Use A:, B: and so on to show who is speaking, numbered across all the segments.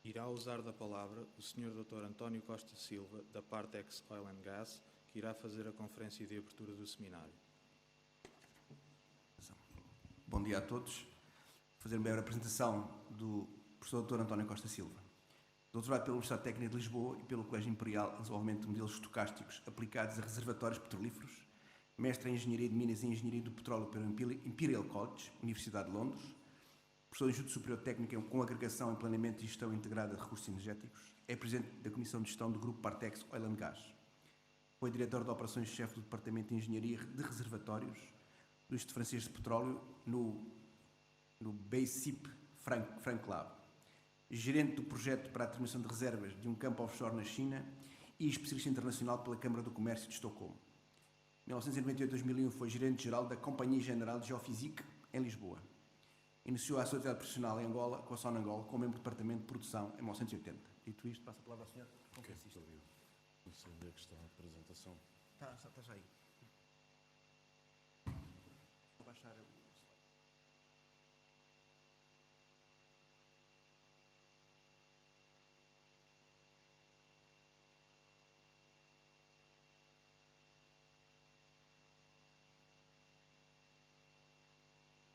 A: Irá usar da palavra o Sr. Dr. António Costa Silva, da Partex Oil and Gas, que irá fazer a conferência de abertura do seminário.
B: Bom dia a todos. Vou fazer uma breve apresentação do professor Dr. António Costa Silva. Doutorado pela Universidade Técnica de Lisboa e pelo Colégio Imperial em Desenvolvimento de Modelos Estocásticos aplicados a reservatórios petrolíferos. Mestre em Engenharia de Minas e Engenharia do Petróleo pelo Imperial College, Universidade de Londres. Professor do Instituto Superior Técnico com agregação em Planeamento e Gestão Integrada de Recursos Energéticos. É Presidente da Comissão de Gestão do Grupo Partex Oil and Gas. Foi Diretor de Operações-Chefe do Departamento de Engenharia de Reservatórios do Instituto Francês de Petróleo no BASIP Frank Lab. Gerente do projeto para a determinação de reservas de um campo offshore na China e especialista internacional pela Câmara do Comércio de Estocolmo. Em 1998 a 2001 foi gerente-geral da Companhia General de Geophysique em Lisboa. Iniciou a sua atividade profissional em Angola, com a Sonangol, como membro do Departamento de Produção em 1980. Dito isto, passo a palavra ao Sr. Conferencista.
C: Não sei onde é que está a apresentação.
B: Está já aí. Vou baixar o slide.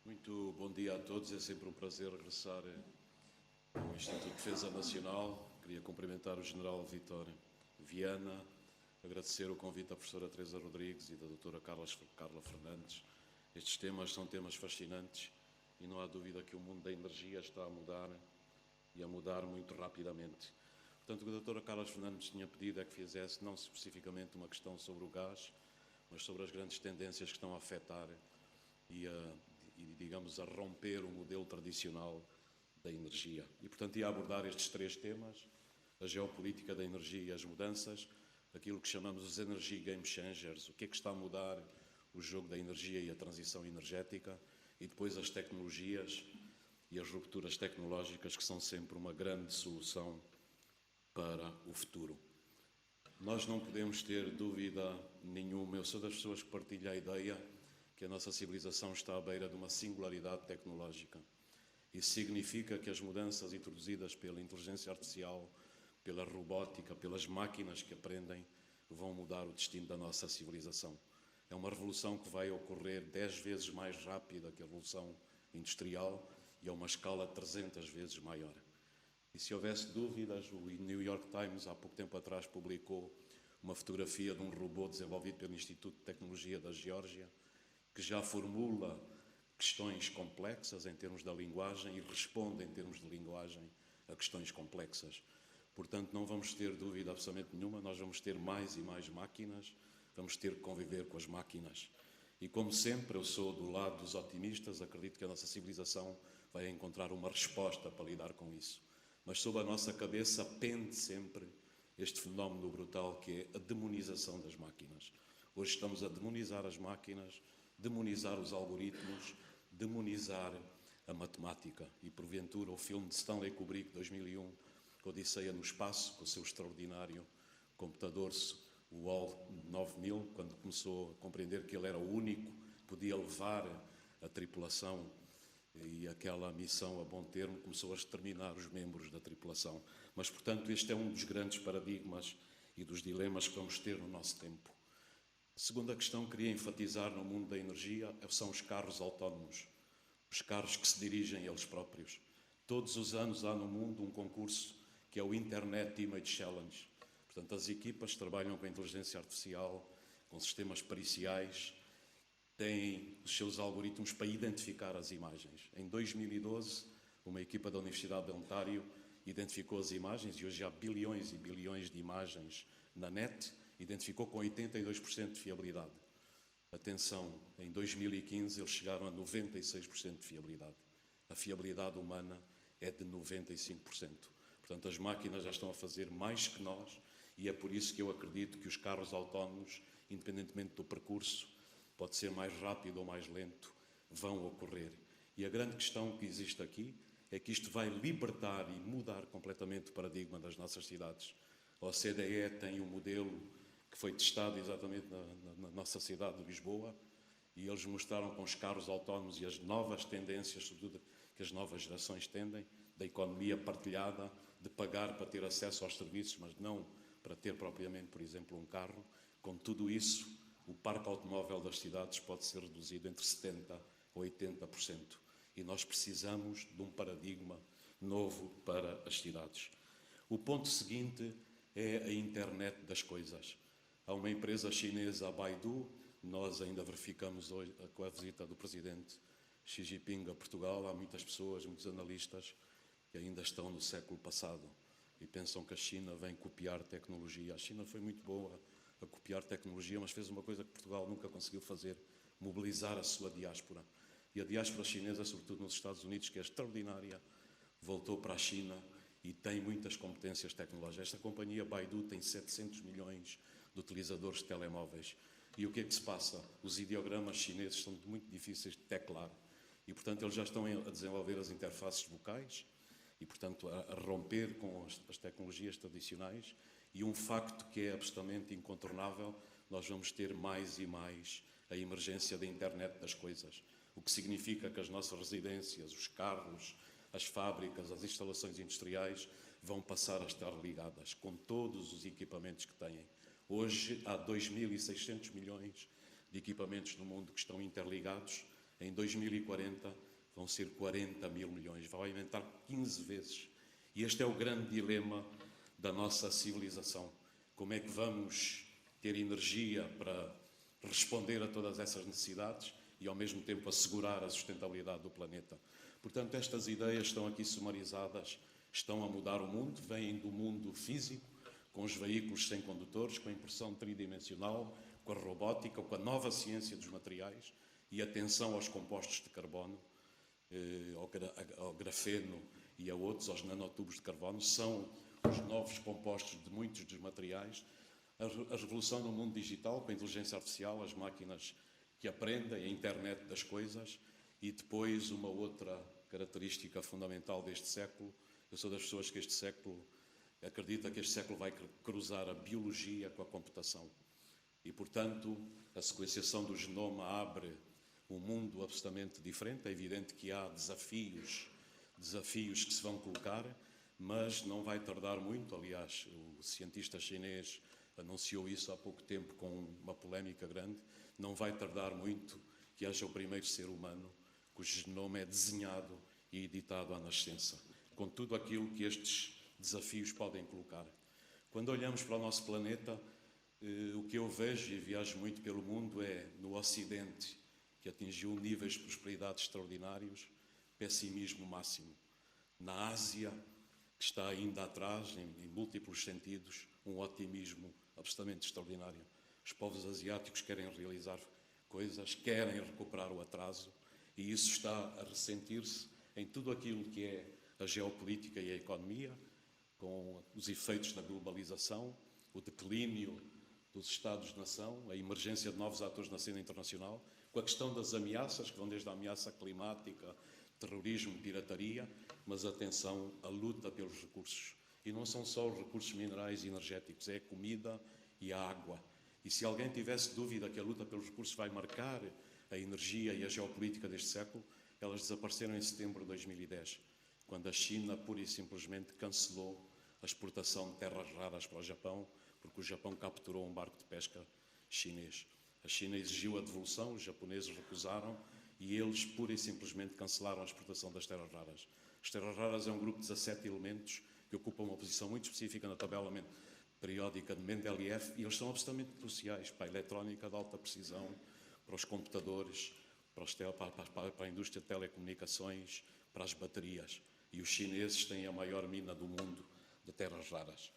C: Muito bom dia a todos, é sempre um prazer regressar ao Instituto de Defesa Nacional. Queria cumprimentar o General Vítor Viana, agradecer o convite da professora Teresa Rodrigues e da doutora Carla Fernandes. Estes temas são temas fascinantes e não há dúvida que o mundo da energia está a mudar e a mudar muito rapidamente. Portanto, o que a doutora Carla Fernandes tinha pedido é que fizesse não especificamente uma questão sobre o gás, mas sobre as grandes tendências que estão a afetar e digamos, a romper o modelo tradicional da energia. E, portanto, ia abordar estes três temas: a geopolítica da energia e as mudanças, aquilo que chamamos os Energy Game Changers, o que é que está a mudar o jogo da energia e a transição energética, e depois as tecnologias e as rupturas tecnológicas, que são sempre uma grande solução para o futuro. Nós não podemos ter dúvida nenhuma, eu sou das pessoas que partilham a ideia que a nossa civilização está à beira de uma singularidade tecnológica. Isso significa que as mudanças introduzidas pela inteligência artificial, pela robótica, pelas máquinas que aprendem, vão mudar o destino da nossa civilização. É uma revolução que vai ocorrer 10 vezes mais rápida que a revolução industrial e a uma escala 300 vezes maior. E se houvesse dúvidas, o New York Times há pouco tempo atrás publicou uma fotografia de um robô desenvolvido pelo Instituto de Tecnologia da Geórgia, que já formula questões complexas em termos da linguagem e responde em termos de linguagem a questões complexas. Portanto, não vamos ter dúvida absolutamente nenhuma, nós vamos ter mais e mais máquinas, vamos ter que conviver com as máquinas. E, como sempre, eu sou do lado dos otimistas, acredito que a nossa civilização vai encontrar uma resposta para lidar com isso. Mas sob a nossa cabeça pende sempre este fenómeno brutal que é a demonização das máquinas. Hoje estamos a demonizar as máquinas, demonizar os algoritmos, demonizar a matemática. E, porventura, o filme de Stanley Kubrick, 2001, Odisseia no Espaço, com o seu extraordinário computador, o HAL 9000, quando começou a compreender que ele era o único que podia levar a tripulação e aquela missão a bom termo, começou a exterminar os membros da tripulação. Mas, portanto, este é um dos grandes paradigmas e dos dilemas que vamos ter no nosso tempo. A segunda questão que queria enfatizar no mundo da energia são os carros autónomos, os carros que se dirigem eles próprios. Todos os anos há no mundo um concurso que é o Internet Image Challenge. Portanto, as equipas trabalham com a inteligência artificial, com sistemas periciais, têm os seus algoritmos para identificar as imagens. Em 2012, uma equipa da Universidade de Ontário identificou as imagens, e hoje há bilhões e bilhões de imagens na net, identificou com 82% de fiabilidade. Atenção, em 2015 eles chegaram a 96% de fiabilidade. A fiabilidade humana é de 95%. Portanto, as máquinas já estão a fazer mais que nós e é por isso que eu acredito que os carros autónomos, independentemente do percurso, pode ser mais rápido ou mais lento, vão ocorrer. E a grande questão que existe aqui é que isto vai libertar e mudar completamente o paradigma das nossas cidades. A OCDE tem um modelo que foi testado exatamente na nossa cidade de Lisboa, e eles mostraram com os carros autónomos e as novas tendências, sobretudo que as novas gerações tendem, da economia partilhada, de pagar para ter acesso aos serviços, mas não para ter propriamente, por exemplo, um carro. Com tudo isso, o parque automóvel das cidades pode ser reduzido entre 70% a 80%. E nós precisamos de um paradigma novo para as cidades. O ponto seguinte é a internet das coisas. Há uma empresa chinesa, a Baidu, nós ainda verificamos hoje, com a visita do presidente Xi Jinping a Portugal, há muitas pessoas, muitos analistas, que ainda estão no século passado e pensam que a China vem copiar tecnologia. A China foi muito boa a copiar tecnologia, mas fez uma coisa que Portugal nunca conseguiu fazer, mobilizar a sua diáspora. E a diáspora chinesa, sobretudo nos Estados Unidos, que é extraordinária, voltou para a China e tem muitas competências tecnológicas. Esta companhia Baidu tem 700 milhões de utilizadores de telemóveis. E o que é que se passa? Os ideogramas chineses são muito difíceis de teclar e, portanto, eles já estão a desenvolver as interfaces vocais e, portanto, a romper com as tecnologias tradicionais. E um facto que é absolutamente incontornável, nós vamos ter mais e mais a emergência da internet das coisas, o que significa que as nossas residências, os carros, as fábricas, as instalações industriais vão passar a estar ligadas com todos os equipamentos que têm. Hoje há 2.600 milhões de equipamentos no mundo que estão interligados. Em 2040 vão ser 40 mil milhões, vai aumentar 15 vezes. E este é o grande dilema da nossa civilização. Como é que vamos ter energia para responder a todas essas necessidades e, ao mesmo tempo, assegurar a sustentabilidade do planeta? Portanto, estas ideias estão aqui sumarizadas, estão a mudar o mundo, vêm do mundo físico, com os veículos sem condutores, com a impressão tridimensional, com a robótica, com a nova ciência dos materiais e atenção aos compostos de carbono, ao grafeno e a outros, aos nanotubos de carbono, são os novos compostos de muitos dos materiais. A revolução do mundo digital, com a inteligência artificial, as máquinas que aprendem, a internet das coisas, e depois uma outra característica fundamental deste século. Eu sou das pessoas que este século acredita que este século vai cruzar a biologia com a computação. E, portanto, a sequenciação do genoma abre um mundo absolutamente diferente. É evidente que há desafios que se vão colocar, mas não vai tardar muito. Aliás, o cientista chinês anunciou isso há pouco tempo com uma polémica grande. Não vai tardar muito que haja o primeiro ser humano cujo genoma é desenhado e editado à nascença, com tudo aquilo que estes desafios podem colocar. Quando olhamos para o nosso planeta, o que eu vejo, e viajo muito pelo mundo, é no Ocidente, que atingiu níveis de prosperidade extraordinários, pessimismo máximo. Na Ásia, que está ainda atrás, em múltiplos sentidos, um otimismo absolutamente extraordinário. Os povos asiáticos querem realizar coisas, querem recuperar o atraso, e isso está a ressentir-se em tudo aquilo que é a geopolítica e a economia, com os efeitos da globalização, o declínio dos Estados-nação, a emergência de novos atores na cena internacional, com a questão das ameaças, que vão desde a ameaça climática, terrorismo, pirataria, mas atenção, a luta pelos recursos. E não são só os recursos minerais e energéticos, é a comida e a água. E se alguém tivesse dúvida que a luta pelos recursos vai marcar a energia e a geopolítica deste século, elas desapareceram em setembro de 2010, quando a China pura e simplesmente cancelou a exportação de terras raras para o Japão, porque o Japão capturou um barco de pesca chinês. A China exigiu a devolução, os japoneses recusaram e eles pura e simplesmente cancelaram a exportação das terras raras. As terras raras é um grupo de 17 elementos que ocupam uma posição muito específica na tabela periódica de Mendeleev e eles são absolutamente cruciais para a eletrónica de alta precisão, para os computadores, para a indústria de telecomunicações, para as baterias. E os chineses têm a maior mina do mundo de terras raras.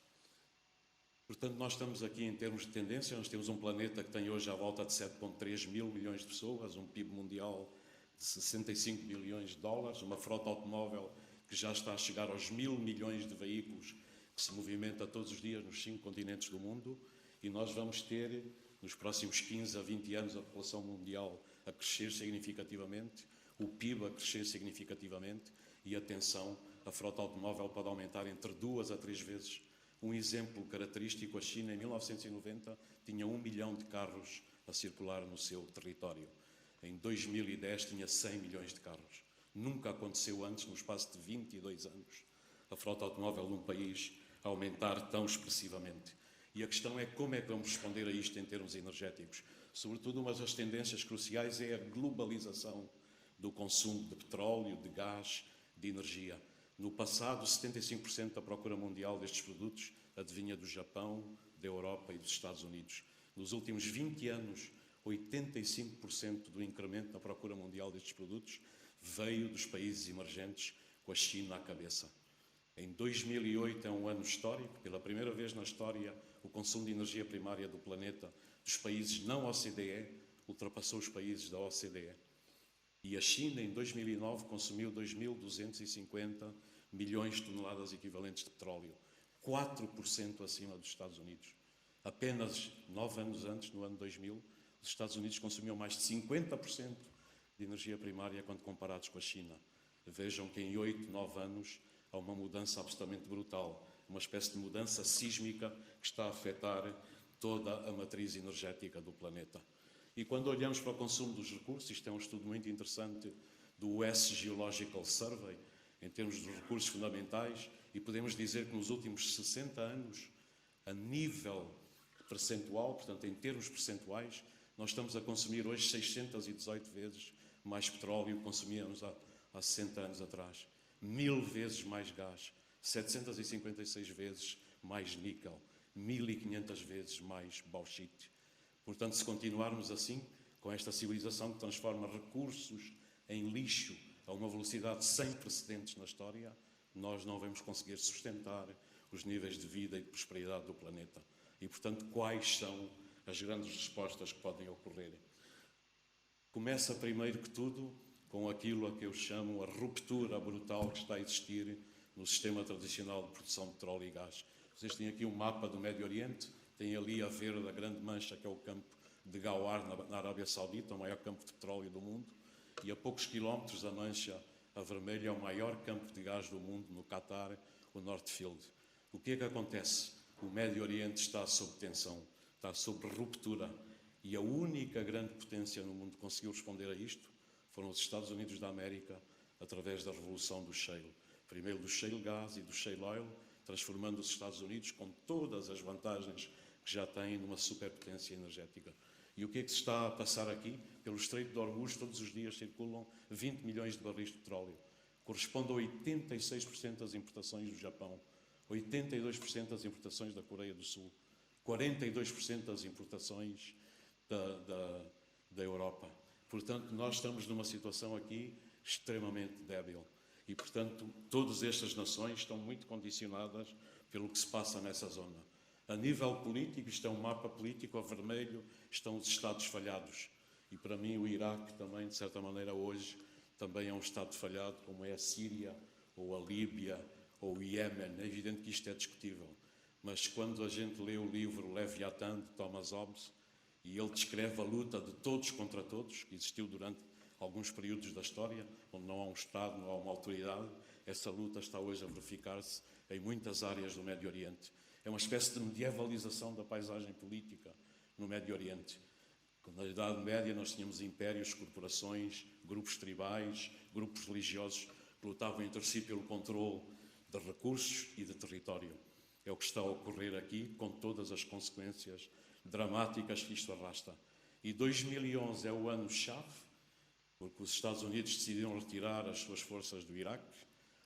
C: Portanto, nós estamos aqui em termos de tendência, nós temos um planeta que tem hoje à volta de 7,3 mil milhões de pessoas, um PIB mundial de 65 bilhões de dólares, uma frota automóvel que já está a chegar aos 1.000 milhões de veículos que se movimenta todos os dias nos 5 continentes do mundo, e nós vamos ter, nos próximos 15 a 20 anos, a população mundial a crescer significativamente, o PIB a crescer significativamente, e atenção, a frota automóvel pode aumentar entre 2 a 3 vezes. Um exemplo característico, a China em 1990 tinha 1 milhão de carros a circular no seu território. Em 2010 tinha 100 milhões de carros. Nunca aconteceu antes, no espaço de 22 anos, a frota automóvel num país a aumentar tão expressivamente. E a questão é como é que vamos responder a isto em termos energéticos. Sobretudo, uma das tendências cruciais é a globalização do consumo de petróleo, de gás, de energia. No passado, 75% da procura mundial destes produtos adivinha do Japão, da Europa e dos Estados Unidos. Nos últimos 20 anos, 85% do incremento na procura mundial destes produtos veio dos países emergentes, com a China à cabeça. Em 2008 é um ano histórico. Pela primeira vez na história, o consumo de energia primária do planeta dos países não OCDE ultrapassou os países da OCDE. E a China, em 2009, consumiu 2.250 milhões de toneladas equivalentes de petróleo, 4% acima dos Estados Unidos. Apenas 9 anos antes, no ano 2000, os Estados Unidos consumiam mais de 50% de energia primária quando comparados com a China. Vejam que em 8, 9 anos há uma mudança absolutamente brutal, uma espécie de mudança sísmica que está a afetar toda a matriz energética do planeta. E quando olhamos para o consumo dos recursos, isto é um estudo muito interessante do US Geological Survey, em termos dos recursos fundamentais, e podemos dizer que nos últimos 60 anos, a nível percentual, portanto em termos percentuais, nós estamos a consumir hoje 618 vezes mais petróleo que consumíamos há 60 anos atrás, 1000 vezes mais gás, 756 vezes mais níquel, 1500 vezes mais bauxite. Portanto, se continuarmos assim, com esta civilização que transforma recursos em lixo a uma velocidade sem precedentes na história, nós não vamos conseguir sustentar os níveis de vida e de prosperidade do planeta. E, portanto, quais são as grandes respostas que podem ocorrer? Começa, primeiro que tudo, com aquilo a que eu chamo a ruptura brutal que está a existir no sistema tradicional de produção de petróleo e gás. Vocês têm aqui um mapa do Médio Oriente, têm ali a verde, a grande mancha, que é o campo de Ghawar, na Arábia Saudita, o maior campo de petróleo do mundo, e a poucos quilómetros da mancha, a vermelha, é o maior campo de gás do mundo, no Qatar, o North Field. O que é que acontece? O Médio Oriente está sob tensão, está sob ruptura, e a única grande potência no mundo que conseguiu responder a isto foram os Estados Unidos da América, através da revolução do shale. Primeiro do shale gas e do shale oil, transformando os Estados Unidos, com todas as vantagens que já têm, numa superpotência energética. E o que é que se está a passar aqui? Pelo Estreito de Hormuz, todos os dias circulam 20 milhões de barris de petróleo. Corresponde a 86% das importações do Japão, 82% das importações da Coreia do Sul, 42% das importações da Europa. Portanto, nós estamos numa situação aqui extremamente débil. E, portanto, todas estas nações estão muito condicionadas pelo que se passa nessa zona. A nível político, isto é um mapa político, a vermelho estão os Estados falhados. E, para mim, o Iraque também, de certa maneira, hoje, também é um Estado falhado, como é a Síria, ou a Líbia, ou o Iémen. É evidente que isto é discutível. Mas quando a gente lê o livro Leviatã, de Thomas Hobbes, e ele descreve a luta de todos contra todos, que existiu durante alguns períodos da história, onde não há um Estado, não há uma autoridade, essa luta está hoje a verificar-se em muitas áreas do Médio Oriente. É uma espécie de medievalização da paisagem política no Médio Oriente. Na Idade Média nós tínhamos impérios, corporações, grupos tribais, grupos religiosos que lutavam entre si pelo controle de recursos e de território. É o que está a ocorrer aqui, com todas as consequências dramáticas que isto arrasta. E 2011 é o ano-chave, porque os Estados Unidos decidiram retirar as suas forças do Iraque.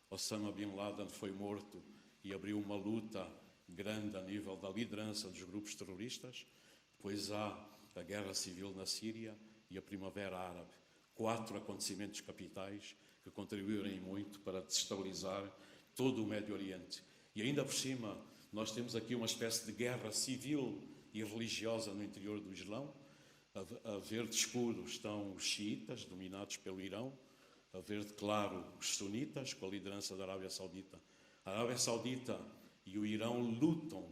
C: Osama Bin Laden foi morto e abriu uma luta grande a nível da liderança dos grupos terroristas. Depois há a guerra civil na Síria e a Primavera Árabe. 4 acontecimentos capitais que contribuíram muito para desestabilizar todo o Médio Oriente. E ainda por cima, nós temos aqui uma espécie de guerra civil e religiosa no interior do Islão. A verde escuro estão os xiitas, dominados pelo Irão. A verde claro, os sunitas, com a liderança da Arábia Saudita. A Arábia Saudita e o Irão lutam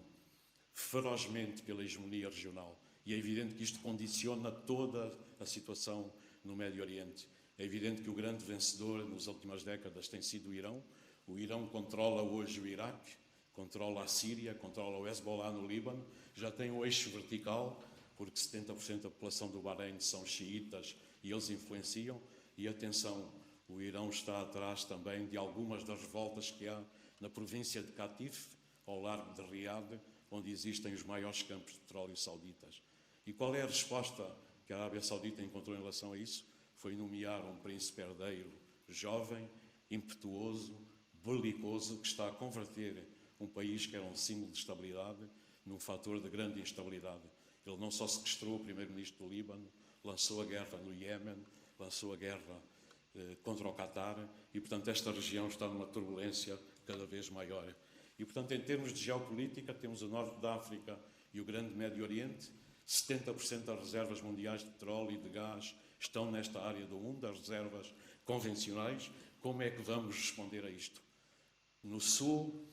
C: ferozmente pela hegemonia regional. E é evidente que isto condiciona toda a situação no Médio Oriente. É evidente que o grande vencedor nas últimas décadas tem sido o Irão. O Irão controla hoje o Iraque, controla a Síria, controla o Hezbollah no Líbano, já tem um eixo vertical, porque 70% da população do Bahrein são xiitas e eles influenciam. E atenção, o Irão está atrás também de algumas das revoltas que há na província de Qatif, ao largo de Riad, onde existem os maiores campos de petróleo sauditas. E qual é a resposta que a Arábia Saudita encontrou em relação a isso? Foi nomear um príncipe herdeiro jovem, impetuoso, belicoso, que está a converter um país que era um símbolo de estabilidade num fator de grande instabilidade. Ele não só sequestrou o primeiro-ministro do Líbano, lançou a guerra no Iémen, lançou a guerra contra o Qatar e, portanto, esta região está numa turbulência cada vez maior. E, portanto, em termos de geopolítica, temos o norte da África e o grande Médio Oriente. 70% das reservas mundiais de petróleo e de gás estão nesta área do mundo, as reservas convencionais. Como é que vamos responder a isto? No sul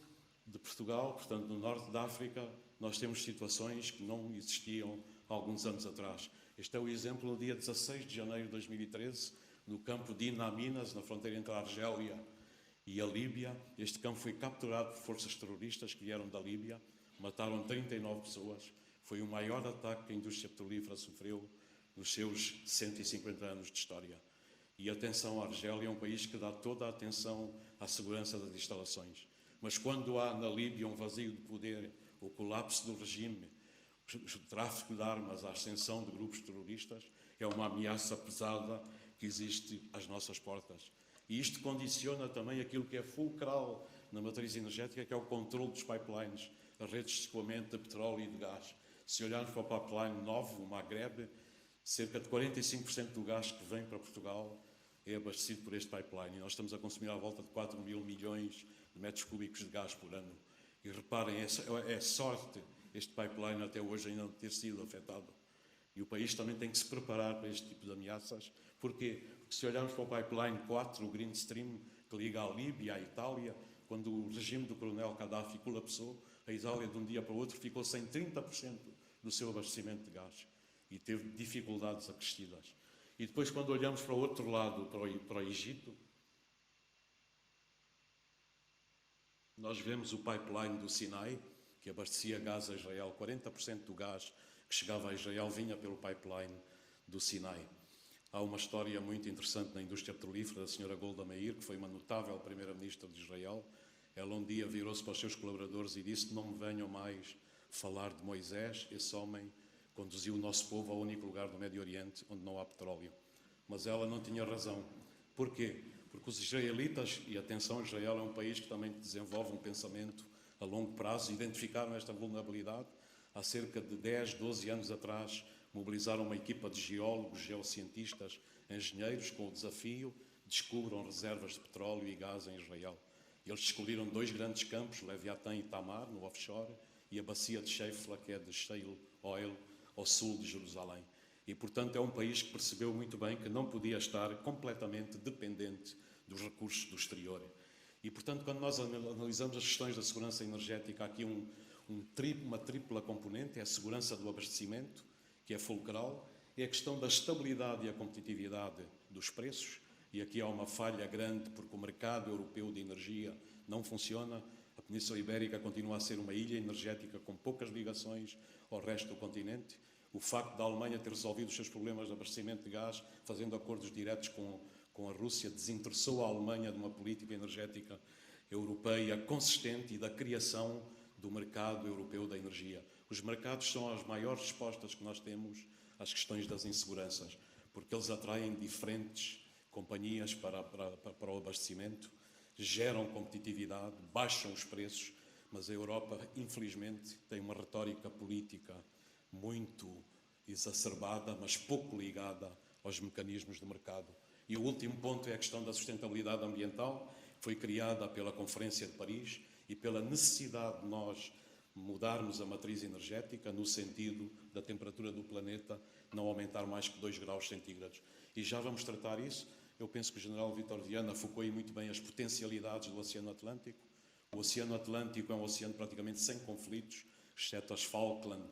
C: de Portugal, portanto, no norte da África, nós temos situações que não existiam há alguns anos atrás. Este é o exemplo no dia 16 de janeiro de 2013, no campo de Inaminas, na fronteira entre a Argélia e a Líbia. Este campo foi capturado por forças terroristas que vieram da Líbia, mataram 39 pessoas. Foi o maior ataque que a indústria petrolífera sofreu nos seus 150 anos de história. E atenção, a Argélia é um país que dá toda a atenção à segurança das instalações. Mas quando há na Líbia um vazio de poder, o colapso do regime, o tráfico de armas, a ascensão de grupos terroristas, é uma ameaça pesada que existe às nossas portas. E isto condiciona também aquilo que é fulcral na matriz energética, que é o controle dos pipelines, as redes de escoamento de petróleo e de gás. Se olharmos para o pipeline 9, o Maghreb, cerca de 45% do gás que vem para Portugal é abastecido por este pipeline. E nós estamos a consumir à volta de 4 mil milhões de metros cúbicos de gás por ano. E reparem, é sorte este pipeline até hoje ainda não ter sido afetado. E o país também tem que se preparar para este tipo de ameaças. Porquê? Porque se olharmos para o pipeline 4, o Green Stream, que liga a Líbia, à Itália, quando o regime do coronel Gaddafi colapsou, a Itália de um dia para o outro ficou sem 30% do seu abastecimento de gás e teve dificuldades acrescidas. E depois, quando olhamos para o outro lado, para o Egito, nós vemos o pipeline do Sinai, que abastecia gás a Israel. 40% do gás que chegava a Israel vinha pelo pipeline do Sinai. Há uma história muito interessante na indústria petrolífera da senhora Golda Meir, que foi uma notável primeira-ministra de Israel. Ela um dia virou-se para os seus colaboradores e disse: não me venham mais falar de Moisés, esse homem conduziu o nosso povo ao único lugar do Médio Oriente onde não há petróleo. Mas ela não tinha razão. Porquê? Porque os israelitas, e atenção, Israel é um país que também desenvolve um pensamento a longo prazo, identificaram esta vulnerabilidade. Há cerca de 10, 12 anos atrás, mobilizaram uma equipa de geólogos, geocientistas, engenheiros, com o desafio: descubram reservas de petróleo e gás em Israel. Eles descobriram 2 grandes campos, Leviatã e Tamar, no offshore, e a bacia de Sheifla, que é de shale oil, ao sul de Jerusalém. E, portanto, é um país que percebeu muito bem que não podia estar completamente dependente dos recursos do exterior. E, portanto, quando nós analisamos as questões da segurança energética, há aqui uma tripla componente: é a segurança do abastecimento, que é fulcral, é a questão da estabilidade e a competitividade dos preços, e aqui há uma falha grande porque o mercado europeu de energia não funciona. A Península Ibérica continua a ser uma ilha energética com poucas ligações ao resto do continente. O facto da Alemanha ter resolvido os seus problemas de abastecimento de gás, fazendo acordos diretos com a Rússia, desinteressou a Alemanha de uma política energética europeia consistente e da criação do mercado europeu da energia. Os mercados são as maiores respostas que nós temos às questões das inseguranças, porque eles atraem diferentes companhias para o abastecimento, geram competitividade, baixam os preços, mas a Europa, infelizmente, tem uma retórica política muito exacerbada, mas pouco ligada aos mecanismos do mercado. E o último ponto é a questão da sustentabilidade ambiental, que foi criada pela Conferência de Paris e pela necessidade de nós mudarmos a matriz energética no sentido da temperatura do planeta não aumentar mais que 2 graus centígrados. E já vamos tratar isso. Eu penso que o general Vítor Viana focou aí muito bem as potencialidades do Oceano Atlântico. O Oceano Atlântico é um oceano praticamente sem conflitos, exceto as Falkland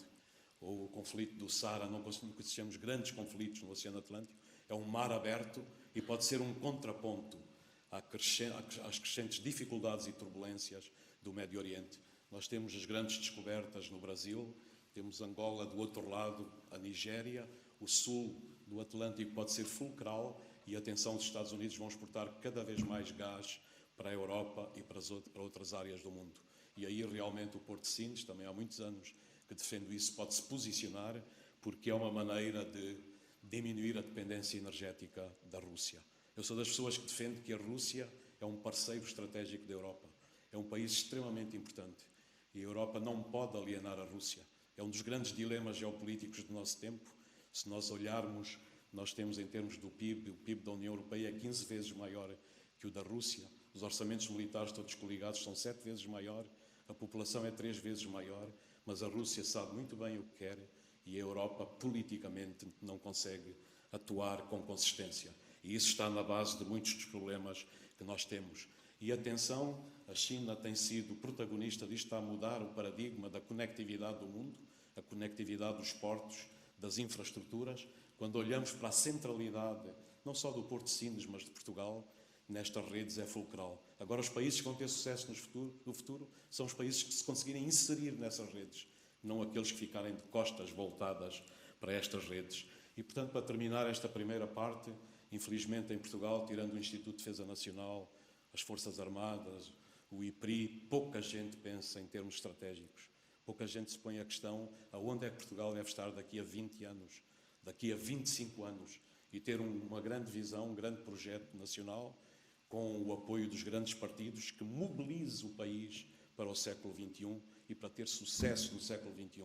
C: ou o conflito do Saara. Não conhecemos grandes conflitos no Oceano Atlântico. É um mar aberto e pode ser um contraponto às crescentes dificuldades e turbulências do Médio Oriente. Nós temos as grandes descobertas no Brasil, temos Angola do outro lado, a Nigéria, o sul do Atlântico pode ser fulcral e, atenção, os Estados Unidos vão exportar cada vez mais gás para a Europa e para outras áreas do mundo. E aí realmente o Porto de Sines, também há muitos anos que defendo isso, pode-se posicionar, porque é uma maneira de diminuir a dependência energética da Rússia. Eu sou das pessoas que defendo que a Rússia é um parceiro estratégico da Europa. É um país extremamente importante. E a Europa não pode alienar a Rússia. É um dos grandes dilemas geopolíticos do nosso tempo. Se nós olharmos, nós temos em termos do PIB, o PIB da União Europeia é 15 vezes maior que o da Rússia. Os orçamentos militares todos coligados são 7 vezes maior. A população é 3 vezes maior. Mas a Rússia sabe muito bem o que quer e a Europa, politicamente, não consegue atuar com consistência. E isso está na base de muitos dos problemas que nós temos. E atenção, a China tem sido protagonista disto, está a mudar o paradigma da conectividade do mundo, a conectividade dos portos, das infraestruturas. Quando olhamos para a centralidade, não só do Porto de Sines, mas de Portugal, nestas redes é fulcral. Agora, os países que vão ter sucesso no futuro são os países que se conseguirem inserir nessas redes, não aqueles que ficarem de costas voltadas para estas redes. E, portanto, para terminar esta primeira parte, infelizmente em Portugal, tirando o Instituto de Defesa Nacional, as Forças Armadas, o IPRI, pouca gente pensa em termos estratégicos. Pouca gente se põe a questão aonde é que Portugal deve estar daqui a 20 anos, daqui a 25 anos, e ter uma grande visão, um grande projeto nacional, com o apoio dos grandes partidos, que mobilize o país para o século XXI e para ter sucesso no século XXI.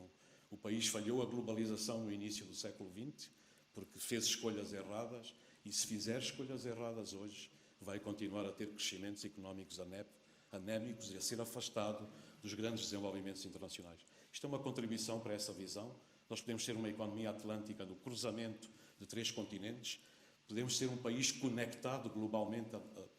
C: O país falhou a globalização no início do século XX, porque fez escolhas erradas, e se fizer escolhas erradas hoje, vai continuar a ter crescimentos económicos anémicos e a ser afastado dos grandes desenvolvimentos internacionais. Isto é uma contribuição para essa visão. Nós podemos ser uma economia atlântica no cruzamento de 3 continentes, podemos ser um país conectado globalmente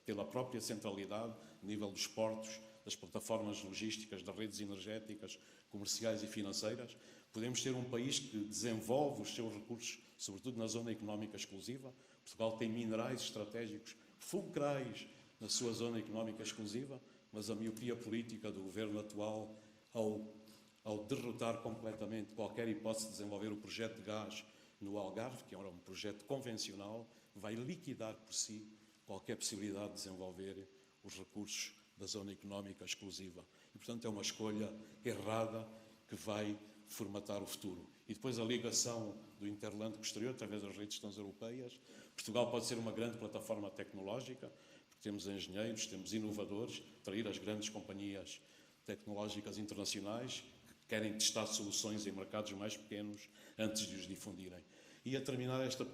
C: pela própria centralidade, a nível dos portos, das plataformas logísticas, das redes energéticas, comerciais e financeiras. Podemos ser um país que desenvolve os seus recursos, sobretudo na zona económica exclusiva. Portugal tem minerais estratégicos fulcrais na sua zona económica exclusiva, mas a miopia política do governo atual, ao derrotar completamente qualquer hipótese de desenvolver o projeto de gás no Algarve, que era um projeto convencional, vai liquidar por si qualquer possibilidade de desenvolver os recursos da zona económica exclusiva. E, portanto, é uma escolha errada que vai formatar o futuro. E depois a ligação do Interlântico exterior, através das redes transeuropeias. Portugal pode ser uma grande plataforma tecnológica, porque temos engenheiros, temos inovadores, atrair as grandes companhias tecnológicas internacionais que querem testar soluções em mercados mais pequenos antes de os difundirem. E a terminar esta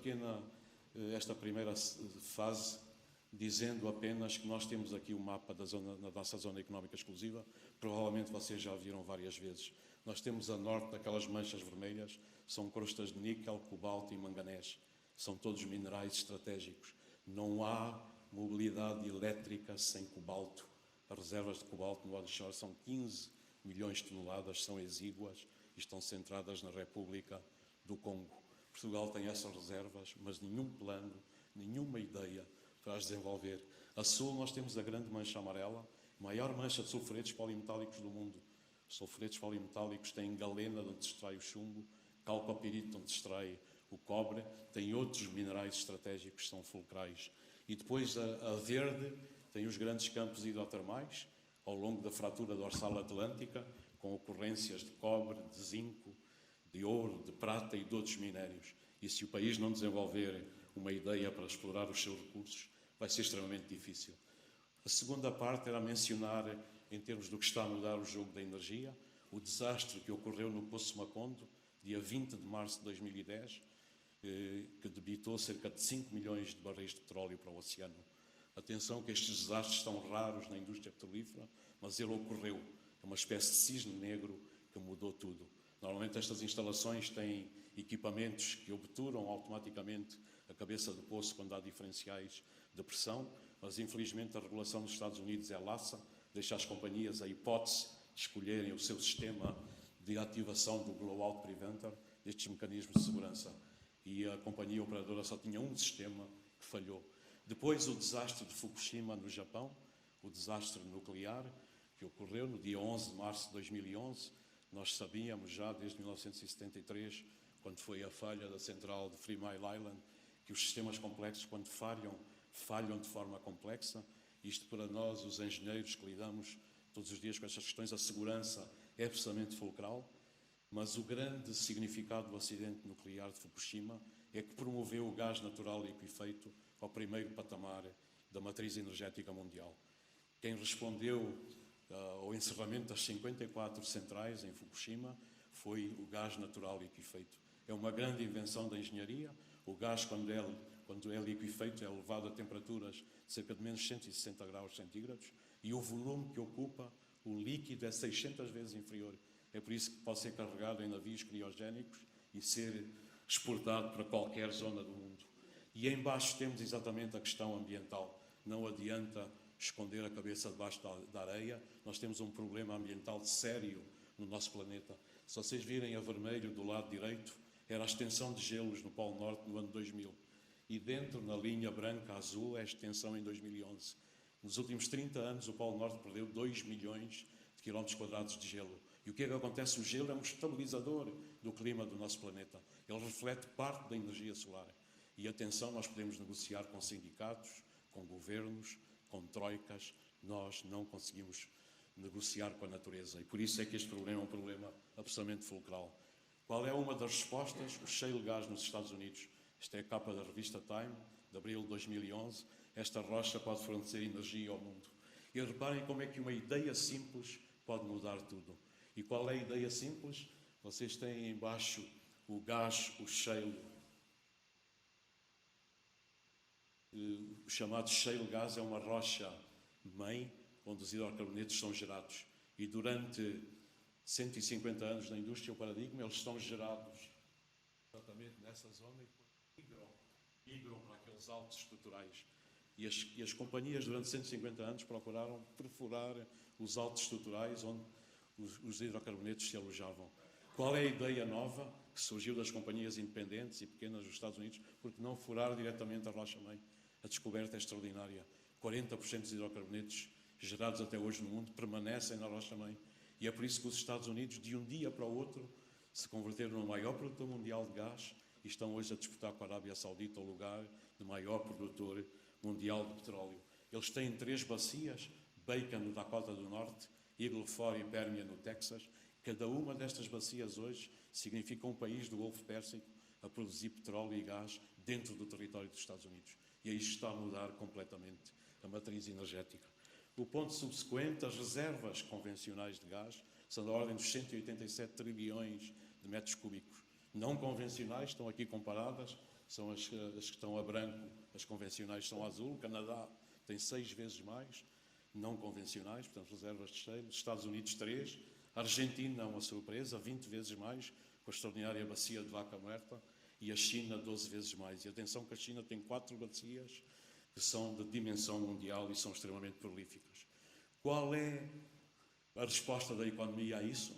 C: primeira fase, dizendo apenas que nós temos aqui o mapa da nossa zona económica exclusiva, provavelmente vocês já viram várias vezes. Nós temos a norte daquelas manchas vermelhas, são crostas de níquel, cobalto e manganês. São todos minerais estratégicos. Não há mobilidade elétrica sem cobalto. As reservas de cobalto no onshore são 15 milhões de toneladas, são exíguas e estão centradas na República do Congo. Portugal tem essas reservas, mas nenhum plano, nenhuma ideia para as desenvolver. A sul nós temos a grande mancha amarela, maior mancha de sulfuretos polimetálicos do mundo. Os sulfuretos polimetálicos têm galena, onde se extrai o chumbo, calcopirito, onde se extrai o cobre, tem outros minerais estratégicos que são fulcrais. E depois a verde tem os grandes campos hidrotermais, ao longo da fratura dorsal atlântica, com ocorrências de cobre, de zinco, de ouro, de prata e de outros minérios. E se o país não desenvolver uma ideia para explorar os seus recursos, vai ser extremamente difícil. A segunda parte era mencionar, em termos do que está a mudar o jogo da energia, o desastre que ocorreu no Poço Macondo, dia 20 de março de 2010, que debitou cerca de 5 milhões de barris de petróleo para o oceano. Atenção que estes desastres estão raros na indústria petrolífera, mas ele ocorreu. É uma espécie de cisne negro que mudou tudo. Normalmente estas instalações têm equipamentos que obturam automaticamente a cabeça do poço quando há diferenciais de pressão, mas infelizmente a regulação dos Estados Unidos é laxa, deixa às companhias a hipótese de escolherem o seu sistema de ativação do Blowout Preventer, destes mecanismos de segurança. E a companhia operadora só tinha um sistema que falhou. Depois o desastre de Fukushima no Japão, o desastre nuclear que ocorreu no dia 11 de março de 2011. Nós sabíamos já desde 1973, quando foi a falha da central de Three Mile Island, que os sistemas complexos, quando falham de forma complexa, Isto para nós, os engenheiros que lidamos todos os dias com estas questões, a segurança é absolutamente fulcral, mas o grande significado do acidente nuclear de Fukushima é que promoveu o gás natural liquefeito ao primeiro patamar da matriz energética mundial. Quem respondeu ao encerramento das 54 centrais em Fukushima foi o gás natural liquefeito. É uma grande invenção da engenharia. O gás, quando é liquefeito, é levado a temperaturas de cerca de menos 160 graus centígrados e o volume que ocupa o líquido é 600 vezes inferior. É por isso que pode ser carregado em navios criogénicos e ser exportado para qualquer zona do mundo. E em baixo temos exatamente a questão ambiental. Não adianta esconder a cabeça debaixo da areia. Nós temos um problema ambiental sério no nosso planeta. Se vocês virem a vermelho do lado direito, era a extensão de gelos no Polo Norte no ano 2000. E dentro, na linha branca azul, é a extensão em 2011. Nos últimos 30 anos, o Polo Norte perdeu 2 milhões de quilómetros quadrados de gelo. E o que é que acontece? O gelo é um estabilizador do clima do nosso planeta. Ele reflete parte da energia solar. E atenção, nós podemos negociar com sindicatos, com governos, com troicas. Nós não conseguimos negociar com a natureza. E por isso é que este problema é um problema absolutamente fulcral. Qual é uma das respostas? O shale gas nos Estados Unidos. Esta é a capa da revista Time, de abril de 2011. Esta rocha pode fornecer energia ao mundo. E reparem como é que uma ideia simples pode mudar tudo. E qual é a ideia simples? Vocês têm embaixo o gás, o shale. O chamado shale gas é uma rocha-mãe onde os hidrocarbonetos são gerados. E durante 150 anos na indústria, o paradigma, eles estão gerados exatamente nessa zona e migram para aqueles altos estruturais. E as companhias, durante 150 anos, procuraram perfurar os altos estruturais onde os hidrocarbonetos se alojavam. Qual é a ideia nova que surgiu das companhias independentes e pequenas dos Estados Unidos? Porque não furar diretamente a rocha-mãe. A descoberta é extraordinária. 40% dos hidrocarbonetos gerados até hoje no mundo permanecem na rocha-mãe. E é por isso que os Estados Unidos, de um dia para o outro, se converteram no maior produtor mundial de gás e estão hoje a disputar com a Arábia Saudita o lugar de maior produtor mundial de petróleo. Eles têm 3 bacias, Bacon no Dakota do Norte, Eagle Ford e Permian no Texas. Cada uma destas bacias hoje significa um país do Golfo Pérsico a produzir petróleo e gás dentro do território dos Estados Unidos. E isto está a mudar completamente a matriz energética. O ponto subsequente, as reservas convencionais de gás são da ordem dos 187 trilhões de metros cúbicos. Não convencionais, estão aqui comparadas, são as que estão a branco, as convencionais são a azul. O Canadá tem 6 vezes mais, não convencionais, portanto, reservas de shale. Os Estados Unidos, 3. A Argentina, uma surpresa, 20 vezes mais, com a extraordinária bacia de Vaca Muerta. E a China, 12 vezes mais. E atenção que a China tem 4 bacias que são de dimensão mundial e são extremamente prolíficas. Qual é a resposta da economia a isso?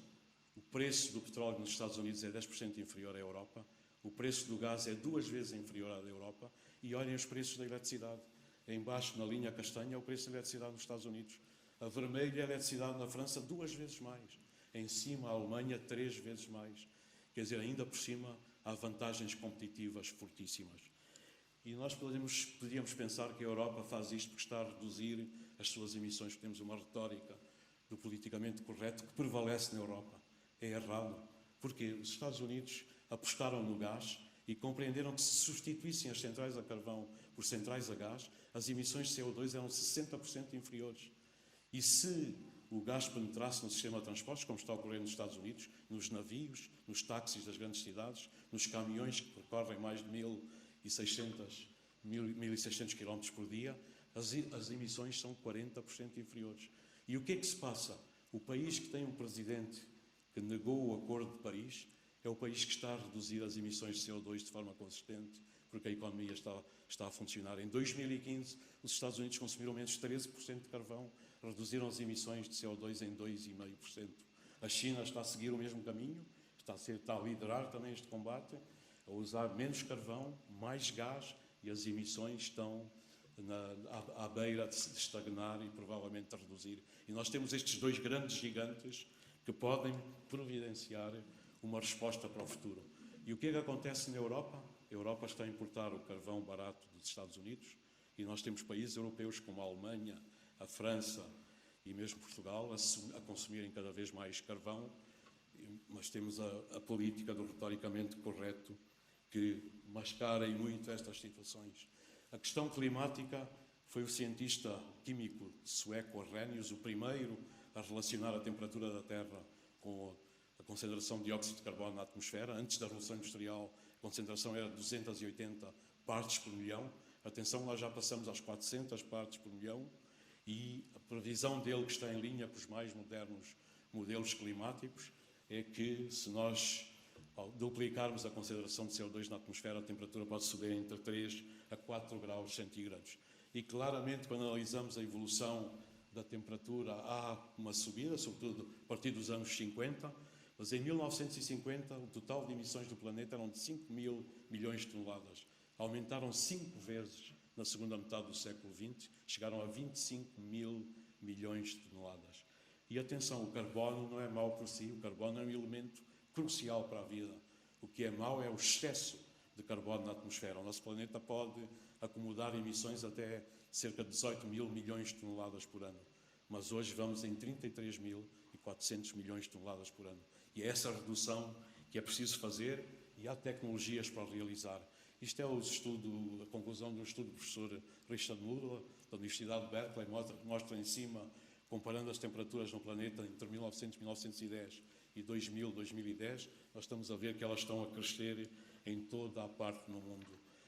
C: O preço do petróleo nos Estados Unidos é 10% inferior à Europa, o preço do gás é 2 vezes inferior à da Europa e olhem os preços da eletricidade. Em baixo, na linha castanha, é o preço da eletricidade nos Estados Unidos. A vermelha é a eletricidade na França 2 vezes mais. Em cima, a Alemanha 3 vezes mais. Quer dizer, ainda por cima, há vantagens competitivas fortíssimas. E nós podíamos pensar que a Europa faz isto porque está a reduzir as suas emissões, porque temos uma retórica do politicamente correto que prevalece na Europa. É errado. Porque os Estados Unidos apostaram no gás e compreenderam que se substituíssem as centrais a carvão por centrais a gás, as emissões de CO2 eram 60% inferiores. E se o gás penetrasse no sistema de transportes, como está a ocorrer nos Estados Unidos, nos navios, nos táxis das grandes cidades, nos caminhões que percorrem mais de 1.600 km por dia, as emissões são 40% inferiores. E o que é que se passa? O país que tem um presidente que negou o Acordo de Paris é o país que está a reduzir as emissões de CO2 de forma consistente, porque a economia está a funcionar. Em 2015, os Estados Unidos consumiram menos de 13% de carvão, reduziram as emissões de CO2 em 2,5%. A China está a seguir o mesmo caminho, está a liderar também este combate, a usar menos carvão, mais gás, e as emissões estão à beira de estagnar e provavelmente de reduzir. E nós temos estes 2 grandes gigantes que podem providenciar uma resposta para o futuro. E o que é que acontece na Europa? A Europa está a importar o carvão barato dos Estados Unidos e E nós temos países europeus como a Alemanha, a França e mesmo Portugal a consumirem cada vez mais carvão, mas temos a política do retoricamente correto que mascara muito estas situações. A questão climática foi o cientista químico sueco Arrhenius o primeiro a relacionar a temperatura da Terra com a concentração de dióxido de carbono na atmosfera. Antes da Revolução Industrial, a concentração era de 280 partes por milhão. Atenção, nós já passamos às 400 partes por milhão e a previsão dele, que está em linha com os mais modernos modelos climáticos, é que se nós ao duplicarmos a concentração de CO2 na atmosfera, a temperatura pode subir entre 3 a 4 graus centígrados. E claramente, quando analisamos a evolução da temperatura, há uma subida, sobretudo a partir dos anos 50, mas em 1950 o total de emissões do planeta eram de 5 mil milhões de toneladas. Aumentaram 5 vezes na segunda metade do século XX, chegaram a 25 mil milhões de toneladas. E atenção, o carbono não é mau por si, o carbono é um elemento crucial para a vida. O que é mau é o excesso de carbono na atmosfera. O nosso planeta pode acomodar emissões até cerca de 18 mil milhões de toneladas por ano, mas hoje vamos em 33.400 milhões de toneladas por ano. E é essa redução que é preciso fazer e há tecnologias para realizar. Isto é a conclusão do estudo do professor Richard Mudler, da Universidade de Berkeley, mostra em cima, comparando as temperaturas no planeta entre 1900 e 1910 e 2000, 2010, nós estamos a ver que elas estão a crescer em toda a parte no mundo.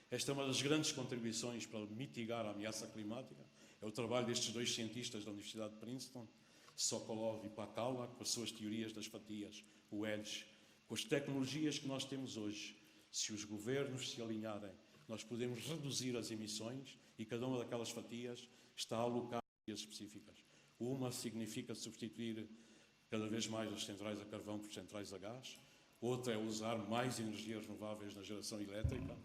C: Esta é uma das grandes contribuições para mitigar a ameaça climática, é o trabalho destes dois cientistas da Universidade de Princeton, Sokolov e Pakala, com as suas teorias das fatias, o EDGE, com as tecnologias que nós temos hoje. Se os governos se alinharem, nós podemos reduzir as emissões e cada uma daquelas fatias está alocada a áreas específicas. Uma significa substituir cada vez mais as centrais a carvão por centrais a gás, outra é usar mais energias renováveis na geração elétrica,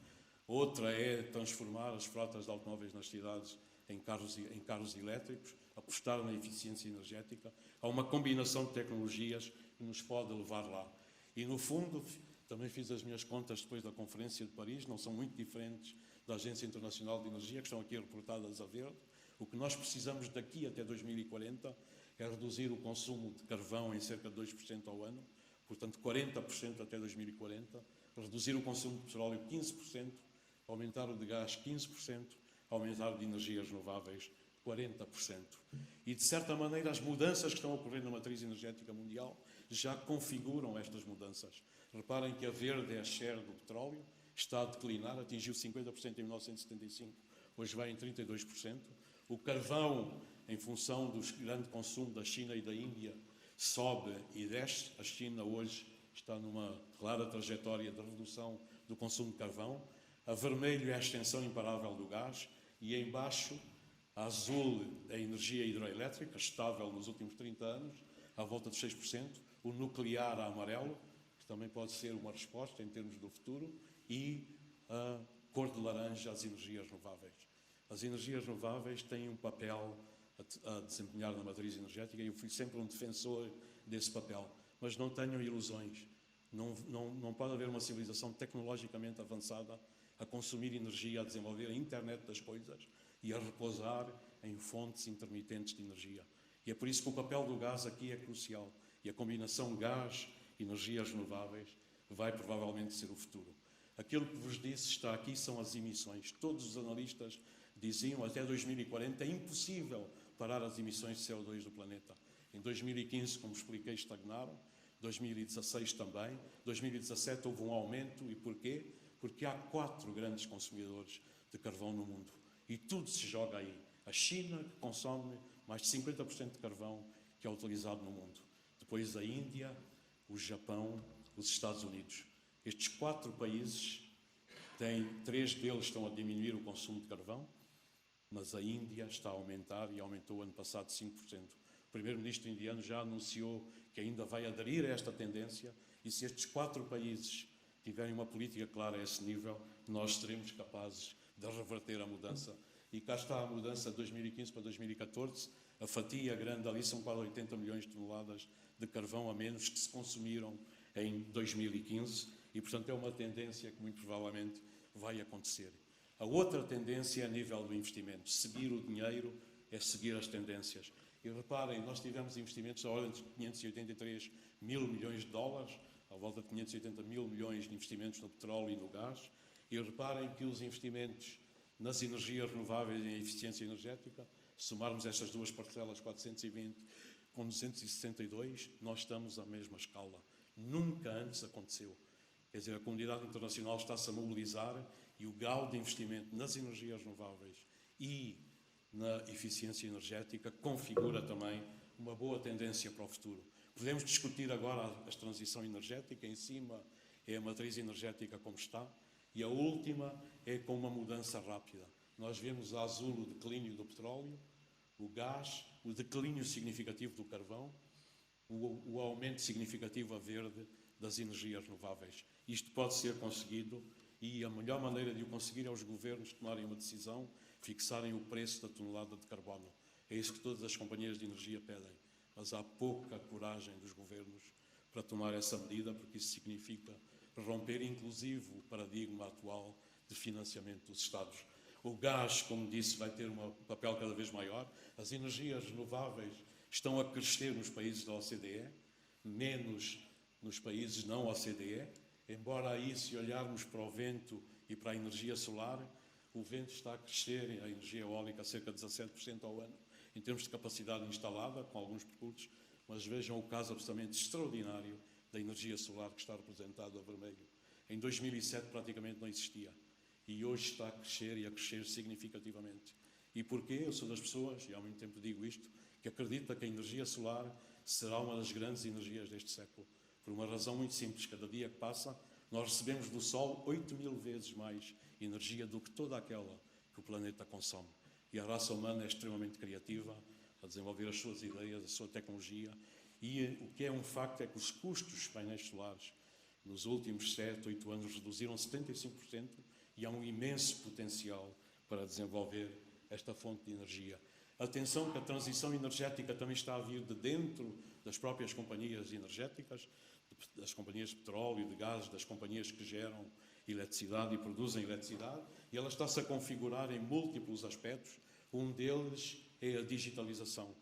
C: outra é transformar as frotas de automóveis nas cidades em carros elétricos, apostar na eficiência energética. Há uma combinação de tecnologias que nos pode levar lá. E, no fundo, também fiz as minhas contas depois da Conferência de Paris, não são muito diferentes da Agência Internacional de Energia, que estão aqui reportadas a verde. O que nós precisamos daqui até 2040 é reduzir o consumo de carvão em cerca de 2% ao ano, portanto 40% até 2040, reduzir o consumo de petróleo 15%, aumentar o de gás 15%, aumentar o de energias renováveis 40%. E, de certa maneira, as mudanças que estão a ocorrer na matriz energética mundial já configuram estas mudanças. Reparem que a verde é a share do petróleo, está a declinar, atingiu 50% em 1975, hoje vai em 32%. O carvão, em função do grande consumo da China e da Índia, sobe e desce. A China hoje está numa clara trajetória de redução do consumo de carvão. A vermelho é a extensão imparável do gás e em baixo, a azul é a energia hidroelétrica, estável nos últimos 30 anos, à volta de 6%. O nuclear a amarelo, que também pode ser uma resposta em termos do futuro, e a cor de laranja, as energias renováveis. As energias renováveis têm um papel a desempenhar na matriz energética e eu fui sempre um defensor desse papel. Mas não tenham ilusões. Não pode haver uma civilização tecnologicamente avançada a consumir energia, a desenvolver a internet das coisas e a repousar em fontes intermitentes de energia. E é por isso que o papel do gás aqui é crucial. E a combinação gás-energias renováveis vai provavelmente ser o futuro. Aquilo que vos disse está aqui são as emissões. Todos os analistas diziam até 2040 é impossível parar as emissões de CO2 do planeta. Em 2015, como expliquei, estagnaram. 2016 também. 2017 houve um aumento. E porquê? Porque há 4 grandes consumidores de carvão no mundo. E tudo se joga aí. A China, que consome mais de 50% de carvão que é utilizado no mundo. Depois a Índia, o Japão, os Estados Unidos. Estes 4 países, 3 deles estão a diminuir o consumo de carvão, mas a Índia está a aumentar e aumentou ano passado 5%. O primeiro-ministro indiano já anunciou que ainda vai aderir a esta tendência e se estes 4 países tiverem uma política clara a esse nível, nós seremos capazes de reverter a mudança. E cá está a mudança de 2015 para 2014. A fatia grande ali são quase 80 milhões de toneladas de carvão a menos que se consumiram em 2015 e, portanto, é uma tendência que muito provavelmente vai acontecer. A outra tendência é a nível do investimento. Seguir o dinheiro é seguir as tendências. E reparem, nós tivemos investimentos da ordem de 583 mil milhões de dólares, à volta de 580 mil milhões de investimentos no petróleo e no gás. E reparem que os investimentos nas energias renováveis e em eficiência energética, se somarmos estas duas parcelas, 420 com 262, nós estamos à mesma escala. Nunca antes aconteceu. Quer dizer, a comunidade internacional está-se a mobilizar e o grau de investimento nas energias renováveis e na eficiência energética configura também uma boa tendência para o futuro. Podemos discutir agora a transição energética, em cima é a matriz energética como está, e a última é com uma mudança rápida. Nós vemos a azul o declínio do petróleo, o gás, o declínio significativo do carvão, o aumento significativo a verde das energias renováveis. Isto pode ser conseguido e a melhor maneira de o conseguir é os governos tomarem uma decisão, fixarem o preço da tonelada de carbono. É isso que todas as companhias de energia pedem, mas há pouca coragem dos governos para tomar essa medida, porque isso significa romper inclusive o paradigma atual de financiamento dos Estados. O gás, como disse, vai ter um papel cada vez maior. As energias renováveis estão a crescer nos países da OCDE, menos nos países não OCDE, embora aí, se olharmos para o vento e para a energia solar, o vento está a crescer, a energia eólica a cerca de 17% ao ano, em termos de capacidade instalada, com alguns percursos, mas vejam o caso absolutamente extraordinário da energia solar que está representado a vermelho. Em 2007 praticamente não existia e hoje está a crescer e a crescer significativamente. E porquê? Eu sou das pessoas, e há muito tempo digo isto, que acredita que a energia solar será uma das grandes energias deste século. Por uma razão muito simples, cada dia que passa, nós recebemos do Sol 8.000 vezes mais energia do que toda aquela que o planeta consome. E a raça humana é extremamente criativa a desenvolver as suas ideias, a sua tecnologia. E o que é um facto é que os custos dos painéis solares nos últimos 7, 8 anos reduziram 75% e há um imenso potencial para desenvolver esta fonte de energia. Atenção que a transição energética também está a vir de dentro das próprias companhias energéticas, das companhias de petróleo, de gás, das companhias que geram eletricidade e produzem eletricidade, e ela está-se a configurar em múltiplos aspectos. Um deles é a digitalização.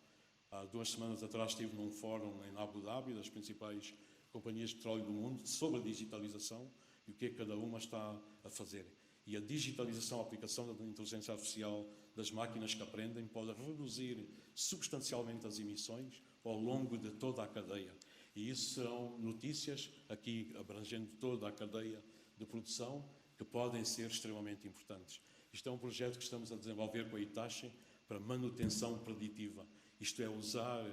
C: Há 2 semanas atrás estive num fórum em Abu Dhabi, das principais companhias de petróleo do mundo, sobre a digitalização e o que é que cada uma está a fazer. E a digitalização, a aplicação da inteligência artificial das máquinas que aprendem pode reduzir substancialmente as emissões ao longo de toda a cadeia. E isso são notícias, aqui abrangendo toda a cadeia de produção, que podem ser extremamente importantes. Isto é um projeto que estamos a desenvolver com a Hitachi para manutenção preditiva. Isto é usar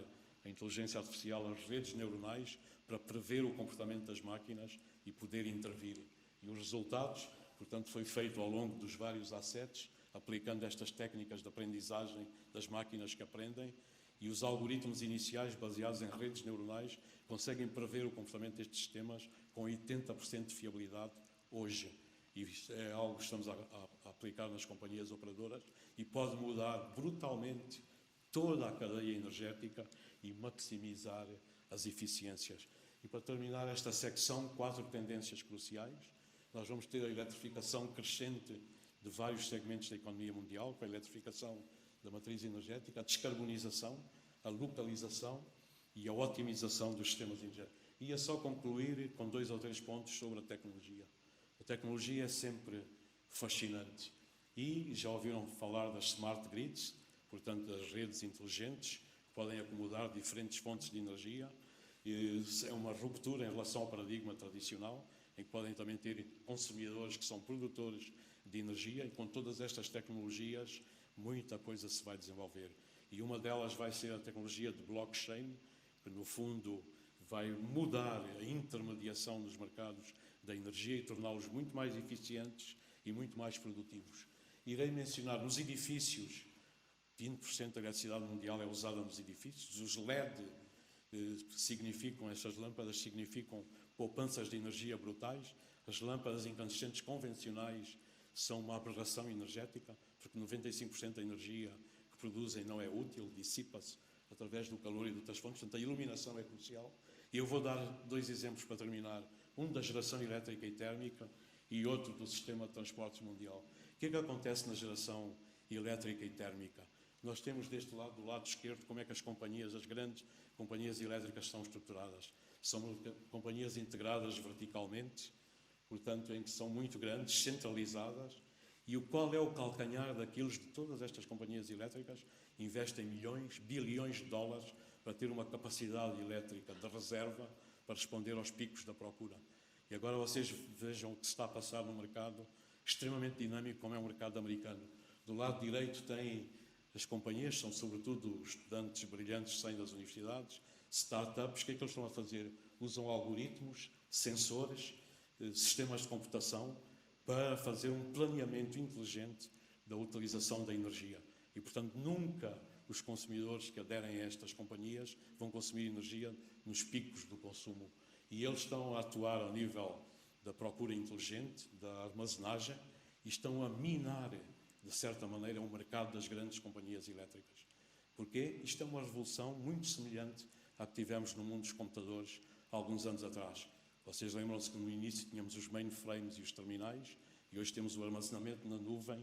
C: a inteligência artificial, as redes neuronais, para prever o comportamento das máquinas e poder intervir. E os resultados, portanto, foi feito ao longo dos vários assets, aplicando estas técnicas de aprendizagem das máquinas que aprendem, e os algoritmos iniciais baseados em redes neuronais conseguem prever o comportamento destes sistemas com 80% de fiabilidade hoje. E isto é algo que estamos a aplicar nas companhias operadoras e pode mudar brutalmente toda a cadeia energética e maximizar as eficiências. E para terminar esta secção, 4 tendências cruciais. Nós vamos ter a eletrificação crescente de vários segmentos da economia mundial, com a eletrificação da matriz energética, a descarbonização, a localização e a otimização dos sistemas energéticos. E é só concluir com 2 ou 3 pontos sobre a tecnologia. A tecnologia é sempre fascinante. E já ouviram falar das smart grids, portanto, das redes inteligentes, que podem acomodar diferentes fontes de energia. E é uma ruptura em relação ao paradigma tradicional, em que podem também ter consumidores que são produtores de energia, e com todas estas tecnologias, muita coisa se vai desenvolver. E uma delas vai ser a tecnologia de blockchain, que no fundo vai mudar a intermediação dos mercados da energia e torná-los muito mais eficientes e muito mais produtivos. Irei mencionar nos edifícios, 20% da eletricidade mundial é usada nos edifícios. Os LED significam, estas lâmpadas significam poupanças de energia brutais. As lâmpadas incandescentes convencionais são uma aberração energética, porque 95% da energia que produzem não é útil, dissipa-se através do calor e de outras fontes. Portanto, a iluminação é crucial. E eu vou dar 2 exemplos para terminar. Um da geração elétrica e térmica e outro do sistema de transportes mundial. que é que acontece na geração elétrica e térmica? Nós temos deste lado, do lado esquerdo, como é que as companhias, as grandes companhias elétricas são estruturadas. São companhias integradas verticalmente, portanto, em que são muito grandes, centralizadas. E qual é o calcanhar daqueles de todas estas companhias elétricas? Investem milhões, bilhões de dólares para ter uma capacidade elétrica de reserva para responder aos picos da procura. E agora vocês vejam o que se está a passar no mercado extremamente dinâmico, como é o mercado americano. Do lado direito tem as companhias, são sobretudo estudantes brilhantes que saem das universidades, startups. O que é que eles estão a fazer? Usam algoritmos, sensores, sistemas de computação para fazer um planeamento inteligente da utilização da energia. E, portanto, nunca os consumidores que aderem a estas companhias vão consumir energia nos picos do consumo. E eles estão a atuar ao nível da procura inteligente, da armazenagem, e estão a minar, de certa maneira, o mercado das grandes companhias elétricas. Porquê? Isto é uma revolução muito semelhante à que tivemos no mundo dos computadores há alguns anos atrás. Vocês lembram-se que no início tínhamos os mainframes e os terminais, e hoje temos o armazenamento na nuvem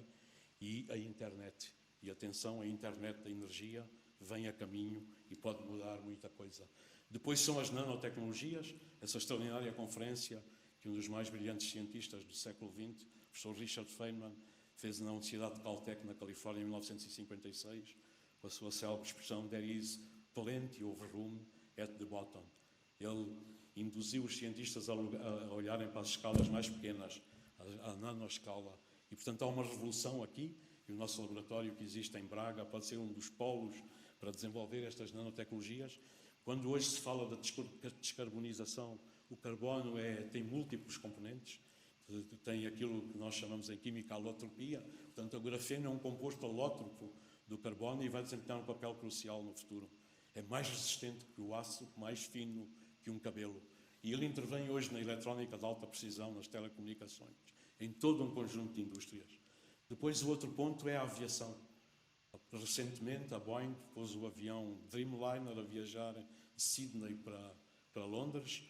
C: e a internet. E atenção, a internet da energia vem a caminho e pode mudar muita coisa. Depois são as nanotecnologias, essa extraordinária conferência que um dos mais brilhantes cientistas do século XX, o professor Richard Feynman, fez na Universidade de Caltech, na Califórnia, em 1956, com a sua célebre expressão "There is plenty of room at the bottom". Ele induziu os cientistas a olharem para as escalas mais pequenas, a nanoscala. E, portanto, há uma revolução aqui, e o nosso laboratório que existe em Braga pode ser um dos polos para desenvolver estas nanotecnologias. Quando hoje se fala da descarbonização, o carbono tem múltiplos componentes, tem aquilo que nós chamamos em química alotropia, portanto, o grafeno é um composto alótropo do carbono e vai desempenhar um papel crucial no futuro. É mais resistente que o aço, mais fino que um cabelo. E ele intervém hoje na eletrónica de alta precisão, nas telecomunicações, em todo um conjunto de indústrias. Depois, o outro ponto é a aviação. Recentemente, a Boeing pôs o avião Dreamliner a viajar de Sydney para Londres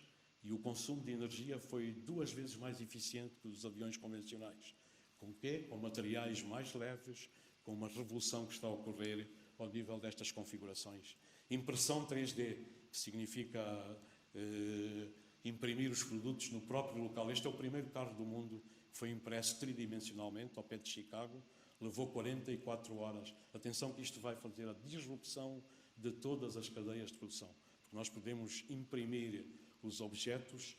C: e o consumo de energia foi 2 vezes mais eficiente que os aviões convencionais. Com o quê? Com materiais mais leves, com uma revolução que está a ocorrer ao nível destas configurações. Impressão 3D, que significa imprimir os produtos no próprio local. Este é o primeiro carro do mundo que foi impresso tridimensionalmente ao pé de Chicago. Levou 44 horas. Atenção que isto vai fazer a disrupção de todas as cadeias de produção. Porque nós podemos imprimir os objetos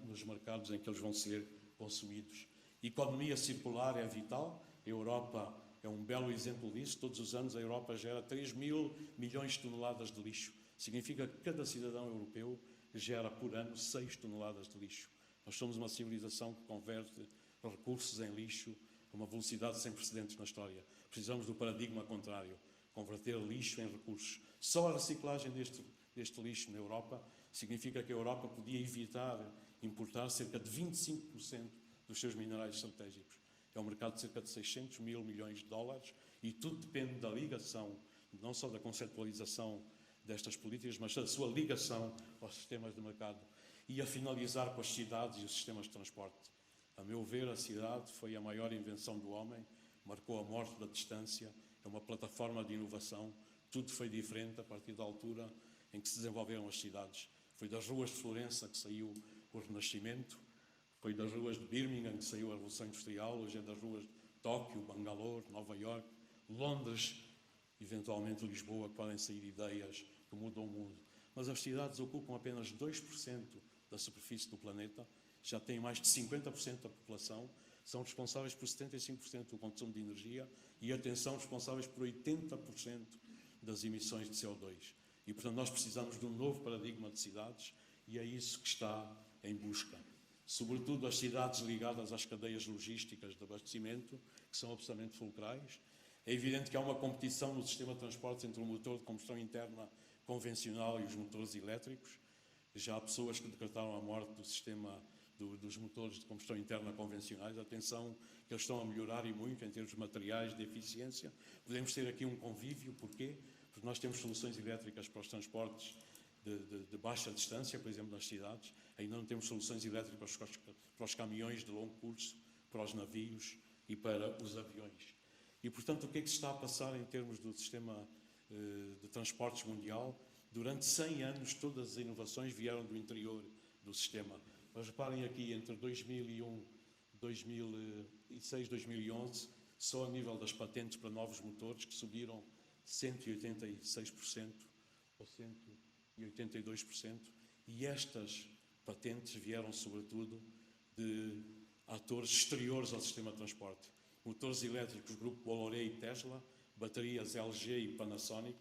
C: nos mercados em que eles vão ser consumidos. Economia circular é vital. A Europa é um belo exemplo disso. Todos os anos a Europa gera 3.000 milhões de toneladas de lixo. Significa que cada cidadão europeu gera por ano 6 toneladas de lixo. Nós somos uma civilização que converte recursos em lixo a uma velocidade sem precedentes na história. Precisamos do paradigma contrário, converter lixo em recursos. Só a reciclagem deste lixo na Europa significa que a Europa podia evitar importar cerca de 25% dos seus minerais estratégicos. É um mercado de cerca de 600 mil milhões de dólares e tudo depende da ligação, não só da conceptualização destas políticas, mas da sua ligação aos sistemas de mercado. E a finalizar com as cidades e os sistemas de transporte. A meu ver, a cidade foi a maior invenção do homem, marcou a morte da distância, é uma plataforma de inovação, tudo foi diferente a partir da altura em que se desenvolveram as cidades. Foi das ruas de Florença que saiu o Renascimento, foi das ruas de Birmingham que saiu a Revolução Industrial, hoje é das ruas de Tóquio, Bangalore, Nova York, Londres, eventualmente Lisboa, que podem sair ideias que mudam o mundo. Mas as cidades ocupam apenas 2% da superfície do planeta, já têm mais de 50% da população, são responsáveis por 75% do consumo de energia e, atenção, responsáveis por 80% das emissões de CO2. E, portanto, nós precisamos de um novo paradigma de cidades e é isso que está em busca. Sobretudo as cidades ligadas às cadeias logísticas de abastecimento, que são absolutamente fulcrais. É evidente que há uma competição no sistema de transportes entre o motor de combustão interna convencional e os motores elétricos. Já há pessoas que decretaram a morte do sistema dos motores de combustão interna convencionais. Atenção, que eles estão a melhorar e muito em termos de materiais, de eficiência. Podemos ter aqui um convívio, porquê? Porque nós temos soluções elétricas para os transportes de baixa distância, por exemplo, nas cidades. Ainda não temos soluções elétricas para os caminhões de longo curso, para os navios e para os aviões. E, portanto, o que é que se está a passar em termos do sistema de transportes mundial? Durante 100 anos, todas as inovações vieram do interior do sistema. Mas reparem aqui, entre 2001, 2006, 2011, só a nível das patentes para novos motores, que subiram 186% ou 182%, e estas patentes vieram, sobretudo, de atores exteriores ao sistema de transporte. Motores elétricos, Grupo Bolloré e Tesla, baterias LG e Panasonic,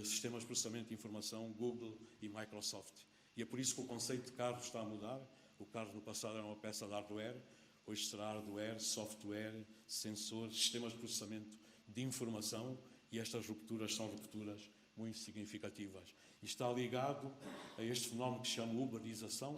C: sistemas de processamento de informação, Google e Microsoft. E é por isso que o conceito de carro está a mudar. O carro no passado era uma peça de hardware, hoje será hardware, software, sensores, sistemas de processamento de informação, e estas rupturas são rupturas muito significativas. E está ligado a este fenómeno que se chama uberização.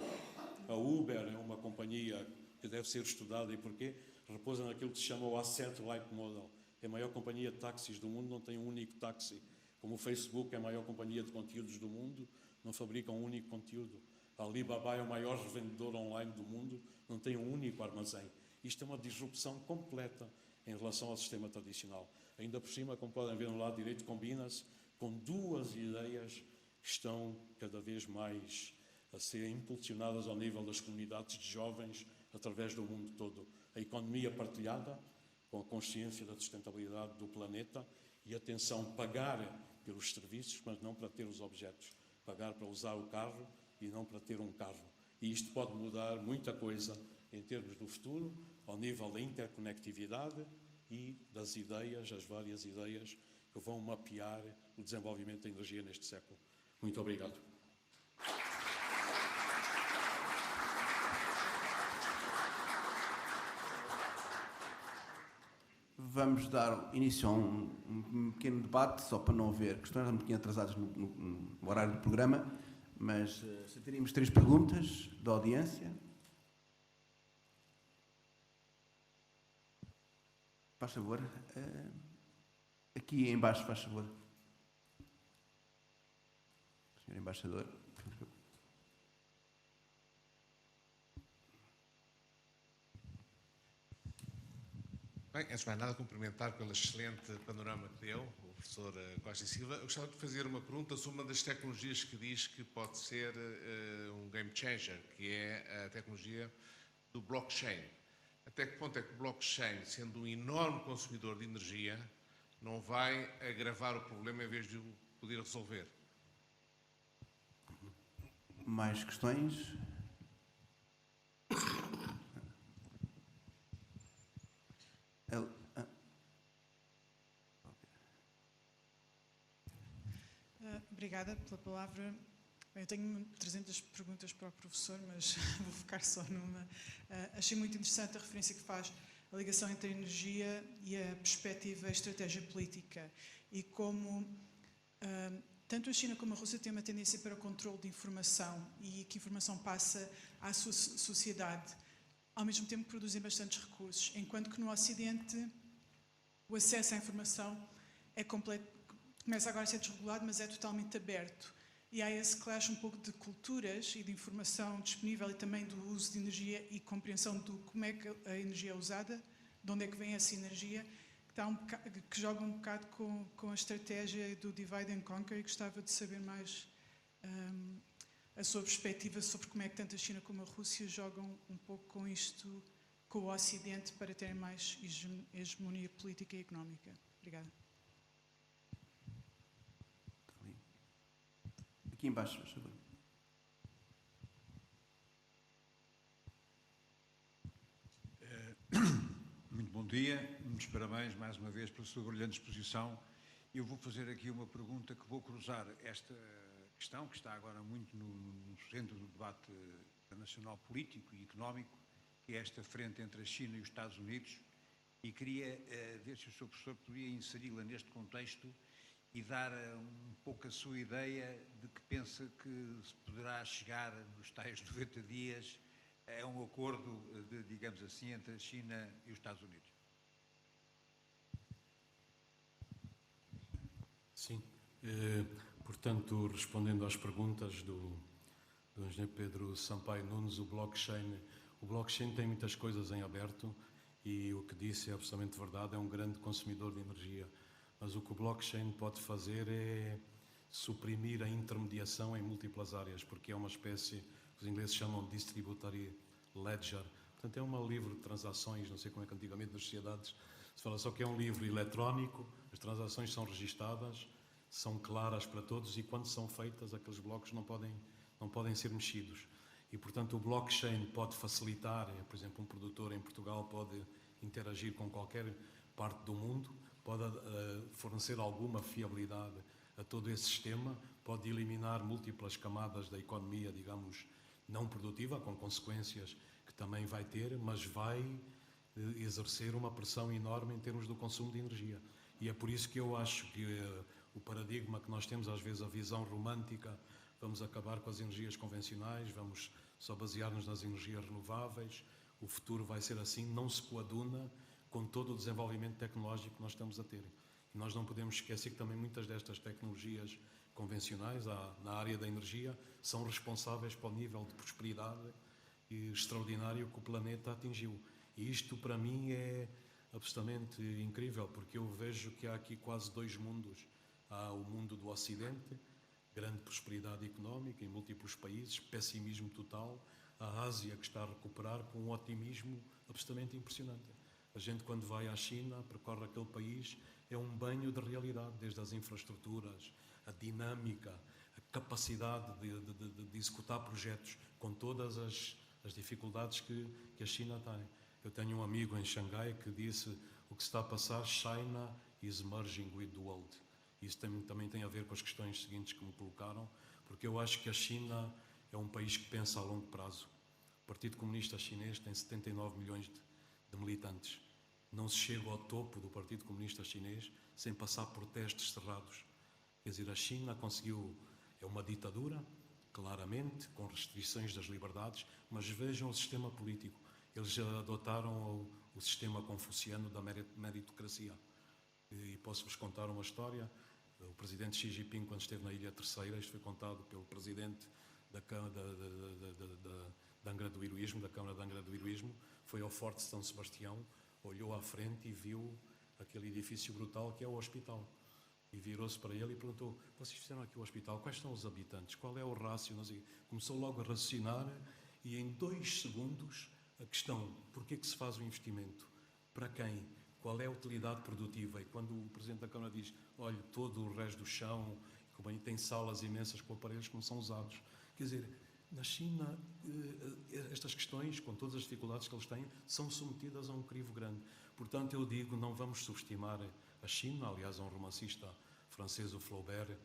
C: A Uber é uma companhia que deve ser estudada, e porquê? Repousa naquilo que se chama o Asset Light Model. É a maior companhia de táxis do mundo, não tem um único táxi. Como o Facebook é a maior companhia de conteúdos do mundo, não fabrica um único conteúdo. A Alibaba é o maior revendedor online do mundo, não tem um único armazém. Isto é uma disrupção completa em relação ao sistema tradicional. Ainda por cima, como podem ver no lado direito, combina-se com duas ideias que estão cada vez mais a ser impulsionadas ao nível das comunidades de jovens através do mundo todo. A economia partilhada, com a consciência da sustentabilidade do planeta, e atenção, pagar pelos serviços, mas não para ter os objetos. Pagar para usar o carro e não para ter um carro. E isto pode mudar muita coisa em termos do futuro, ao nível da interconectividade e das ideias, as várias ideias que vão mapear o desenvolvimento da energia neste século. Muito obrigado.
B: Vamos dar início a um pequeno debate, só para não haver questões, um pouquinho atrasados no horário do programa, mas se teríamos 3 perguntas da audiência. Faz favor. Aqui em baixo, faz favor. Senhor Embaixador.
D: Bem, antes de mais nada, cumprimentar pelo excelente panorama que deu o professor Costa e Silva. Eu gostava de fazer uma pergunta sobre uma das tecnologias que diz que pode ser um game changer, que é a tecnologia do blockchain. Até que ponto é que o blockchain, sendo um enorme consumidor de energia, não vai agravar o problema em vez de o poder resolver?
B: Mais questões?
E: Obrigada pela palavra. Eu tenho 300 perguntas para o professor, mas vou focar só numa. Achei muito interessante a referência que faz a ligação entre a energia e a perspectiva e a estratégia política, e como tanto a China como a Rússia têm uma tendência para o controle de informação e que a informação passa à sua sociedade, ao mesmo tempo que produzem bastantes recursos, enquanto que no Ocidente o acesso à informação é completo, começa agora a ser desregulado, mas é totalmente aberto. E há esse clash um pouco de culturas e de informação disponível e também do uso de energia e compreensão de como é que a energia é usada, de onde é que vem essa energia, que joga um bocado com a estratégia do divide and conquer, e gostava de saber mais a sua perspectiva sobre como é que tanto a China como a Rússia jogam um pouco com isto, com o Ocidente, para terem mais hegemonia política e económica. Obrigada.
B: Aqui embaixo, por favor.
F: Muito bom dia, muitos parabéns mais uma vez pela sua brilhante exposição. Eu vou fazer aqui uma pergunta que vou cruzar esta questão, que está agora muito no centro do debate internacional político e económico, que é esta frente entre a China e os Estados Unidos, e queria ver se o Sr. Professor poderia inseri-la neste contexto e dar um pouco a sua ideia de que pensa que se poderá chegar nos tais 90 dias a um acordo, digamos assim, entre a China e os Estados Unidos.
C: Sim. Portanto, respondendo às perguntas do engenheiro Pedro Sampaio Nunes, o blockchain tem muitas coisas em aberto e o que disse é absolutamente verdade, é um grande consumidor de energia. Mas o que o blockchain pode fazer é suprimir a intermediação em múltiplas áreas, porque é uma espécie, que os ingleses chamam de distributory ledger. Portanto, é um livro de transações, não sei como é que antigamente nas sociedades se fala, só que é um livro eletrónico, as transações são registadas, são claras para todos e quando são feitas, aqueles blocos não podem ser mexidos. E, portanto, o blockchain pode facilitar, por exemplo, um produtor em Portugal pode interagir com qualquer parte do mundo, pode fornecer alguma fiabilidade a todo esse sistema, pode eliminar múltiplas camadas da economia, digamos, não produtiva, com consequências que também vai ter, mas vai exercer uma pressão enorme em termos do consumo de energia. E é por isso que eu acho que o paradigma que nós temos, às vezes a visão romântica, vamos acabar com as energias convencionais, vamos só basear-nos nas energias renováveis, o futuro vai ser assim, não se coaduna com todo o desenvolvimento tecnológico que nós estamos a ter. E nós não podemos esquecer que também muitas destas tecnologias convencionais na área da energia são responsáveis pelo nível de prosperidade extraordinário que o planeta atingiu. E isto para mim é absolutamente incrível, porque eu vejo que há aqui quase dois mundos. Há o mundo do Ocidente, grande prosperidade económica em múltiplos países, pessimismo total. A Ásia que está a recuperar com um otimismo absolutamente impressionante. A gente quando vai à China, percorre aquele país, é um banho de realidade, desde as infraestruturas, a dinâmica, a capacidade de executar projetos com todas as dificuldades que a China tem. Eu tenho um amigo em Xangai que disse o que se está a passar, China is merging with the world. Isso também tem a ver com as questões seguintes que me colocaram, porque eu acho que a China é um país que pensa a longo prazo. O Partido Comunista Chinês tem 79 milhões de militantes. Não se chega ao topo do Partido Comunista Chinês sem passar por testes cerrados. Quer dizer, a China conseguiu, é uma ditadura, claramente, com restrições das liberdades, mas vejam o sistema político. Eles já adotaram o sistema confuciano da meritocracia. E posso-vos contar uma história. O presidente Xi Jinping, quando esteve na Ilha Terceira, isto foi contado pelo presidente da Angra do Heroísmo, da Câmara da Angra do Heroísmo, foi ao Forte de São Sebastião, olhou à frente e viu aquele edifício brutal que é o hospital. E virou-se para ele e perguntou: vocês fizeram aqui o hospital, quais são os habitantes, qual é o rácio? Começou logo a raciocinar e em 2 segundos a questão, porquê que se faz o investimento? Para quem? Qual é a utilidade produtiva? E quando o Presidente da Câmara diz, olha, todo o resto do chão, tem salas imensas com aparelhos que não são usados. Quer dizer, na China, estas questões, com todas as dificuldades que eles têm, são submetidas a um crivo grande. Portanto, eu digo, não vamos subestimar a China. Aliás, há um romancista francês, o Flaubert,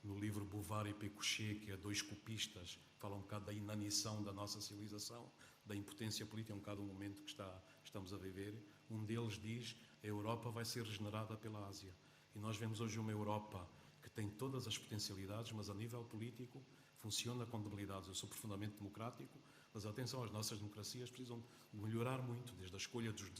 C: no livro Bouvard e Pécuchet, que é 2 copistas, fala um bocado da inanição da nossa civilização, da impotência política, é um bocado o momento que estamos a viver. Um deles diz, a Europa vai ser regenerada pela Ásia. E nós vemos hoje uma Europa que tem todas as potencialidades, mas a nível político funciona com debilidades. Eu sou profundamente democrático, mas atenção, as nossas democracias precisam de melhorar muito, desde a escolha dos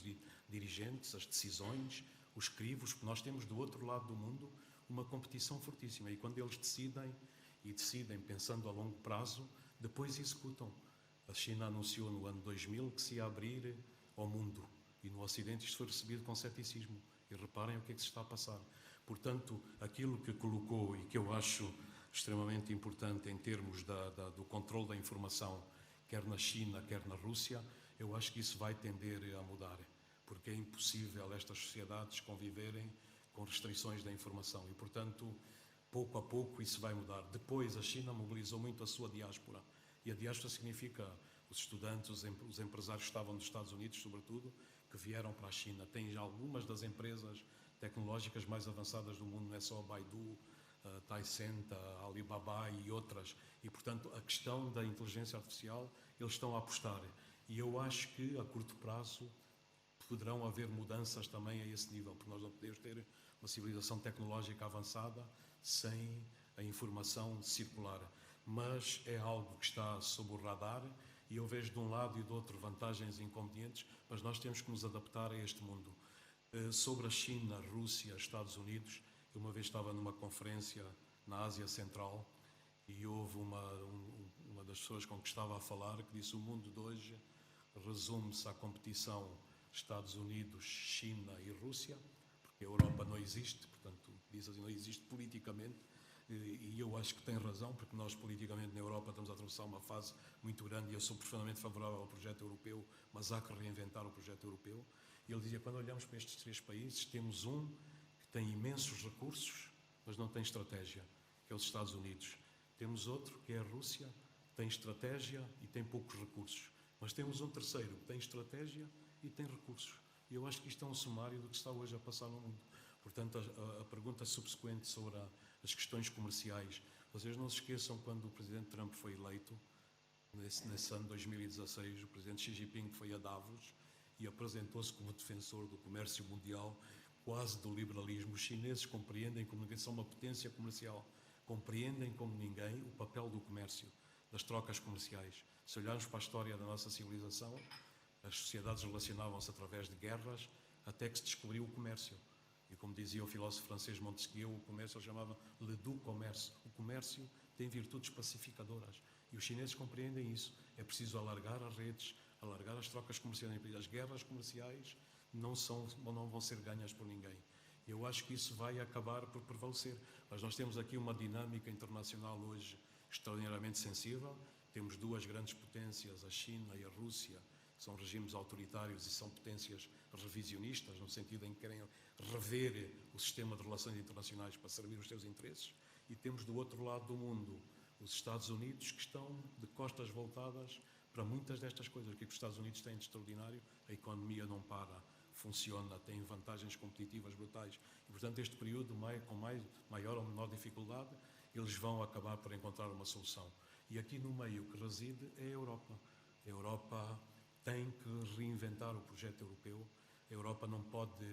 C: dirigentes, as decisões, os crivos, porque nós temos do outro lado do mundo uma competição fortíssima. E quando eles decidem pensando a longo prazo, depois executam. A China anunciou no ano 2000 que se ia abrir ao mundo. E no Ocidente isto foi recebido com ceticismo. E reparem o que é que se está a passar. Portanto, aquilo que colocou e que eu acho extremamente importante em termos do controle da informação, quer na China, quer na Rússia, eu acho que isso vai tender a mudar. Porque é impossível estas sociedades conviverem com restrições da informação. E, portanto, pouco a pouco isso vai mudar. Depois, a China mobilizou muito a sua diáspora. E a diáspora significa os estudantes, os empresários que estavam nos Estados Unidos, sobretudo, que vieram para a China. Tem já algumas das empresas tecnológicas mais avançadas do mundo, não é só a Baidu, a Tencent, a Alibaba e outras. E, portanto, a questão da inteligência artificial, eles estão a apostar. E eu acho que, a curto prazo, poderão haver mudanças também a esse nível, porque nós não podemos ter uma civilização tecnológica avançada sem a informação circular. Mas é algo que está sob o radar e eu vejo de um lado e do outro vantagens e inconvenientes, mas nós temos que nos adaptar a este mundo. Sobre a China, a Rússia, Estados Unidos, eu uma vez estava numa conferência na Ásia Central e houve uma das pessoas com que estava a falar que disse: o mundo de hoje resume-se à competição Estados Unidos, China e Rússia, porque a Europa não existe, portanto, diz assim, não existe politicamente, e eu acho que tem razão, porque nós politicamente na Europa estamos a atravessar uma fase muito grande e eu sou profundamente favorável ao projeto europeu, mas há que reinventar o projeto europeu. E ele dizia, quando olhamos para estes 3 países, temos um que tem imensos recursos, mas não tem estratégia, que é os Estados Unidos. Temos outro, que é a Rússia, que tem estratégia e tem poucos recursos. Mas temos um terceiro, que tem estratégia e tem recursos. E eu acho que isto é um sumário do que está hoje a passar no mundo. Portanto, a pergunta subsequente sobre as questões comerciais. Vocês não se esqueçam, quando o Presidente Trump foi eleito, nesse ano de 2016, o Presidente Xi Jinping foi a Davos e apresentou-se como defensor do comércio mundial, quase do liberalismo. Os chineses compreendem como ninguém, são uma potência comercial, compreendem como ninguém o papel do comércio, das trocas comerciais. Se olharmos para a história da nossa civilização, as sociedades relacionavam-se através de guerras até que se descobriu o comércio. E como dizia o filósofo francês Montesquieu, o comércio ele chamava le doux commerce. O comércio tem virtudes pacificadoras. E os chineses compreendem isso. É preciso alargar as redes, alargar as trocas comerciais. As guerras comerciais não vão ser ganhas por ninguém. Eu acho que isso vai acabar por prevalecer. Mas nós temos aqui uma dinâmica internacional hoje extraordinariamente sensível. Temos 2 grandes potências, a China e a Rússia, que são regimes autoritários e são potências revisionistas, no sentido em que querem rever o sistema de relações internacionais para servir os seus interesses. E temos do outro lado do mundo os Estados Unidos, que estão de costas voltadas para muitas destas coisas. O que os Estados Unidos têm de extraordinário? A economia não para, funciona, tem vantagens competitivas brutais. E, portanto, este período, com maior ou menor dificuldade, eles vão acabar por encontrar uma solução. E aqui no meio que reside é a Europa. A Europa tem que reinventar o projeto europeu. A Europa não pode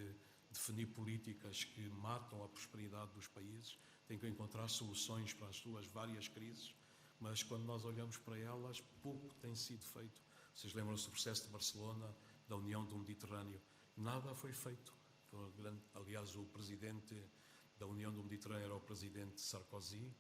C: definir políticas que matam a prosperidade dos países, tem que encontrar soluções para as suas várias crises, mas quando nós olhamos para elas, pouco tem sido feito. Vocês lembram-se do processo de Barcelona, da União do Mediterrâneo? Nada foi feito. Aliás, o presidente da União do Mediterrâneo era o presidente Sarkozy,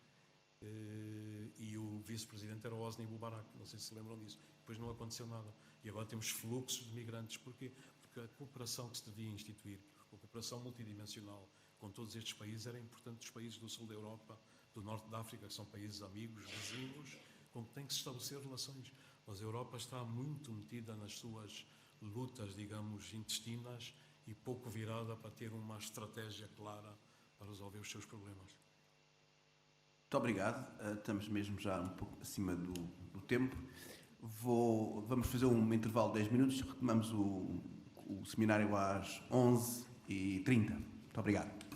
C: e o vice-presidente era o Hosni Mubarak, não sei se se lembram disso. Depois não aconteceu nada. E agora temos fluxos de migrantes. Porquê? Porque a cooperação que se devia instituir, a cooperação multidimensional com todos estes países, era importante. Os países do sul da Europa, do norte da África, que são países amigos, vizinhos, como tem que se estabelecer relações. Mas a Europa está muito metida nas suas lutas, digamos, intestinas e pouco virada para ter uma estratégia clara para resolver os seus problemas.
B: Muito obrigado. Estamos mesmo já um pouco acima do tempo. Vamos fazer um intervalo de 10 minutos. Retomamos o seminário às 11h30. Muito obrigado.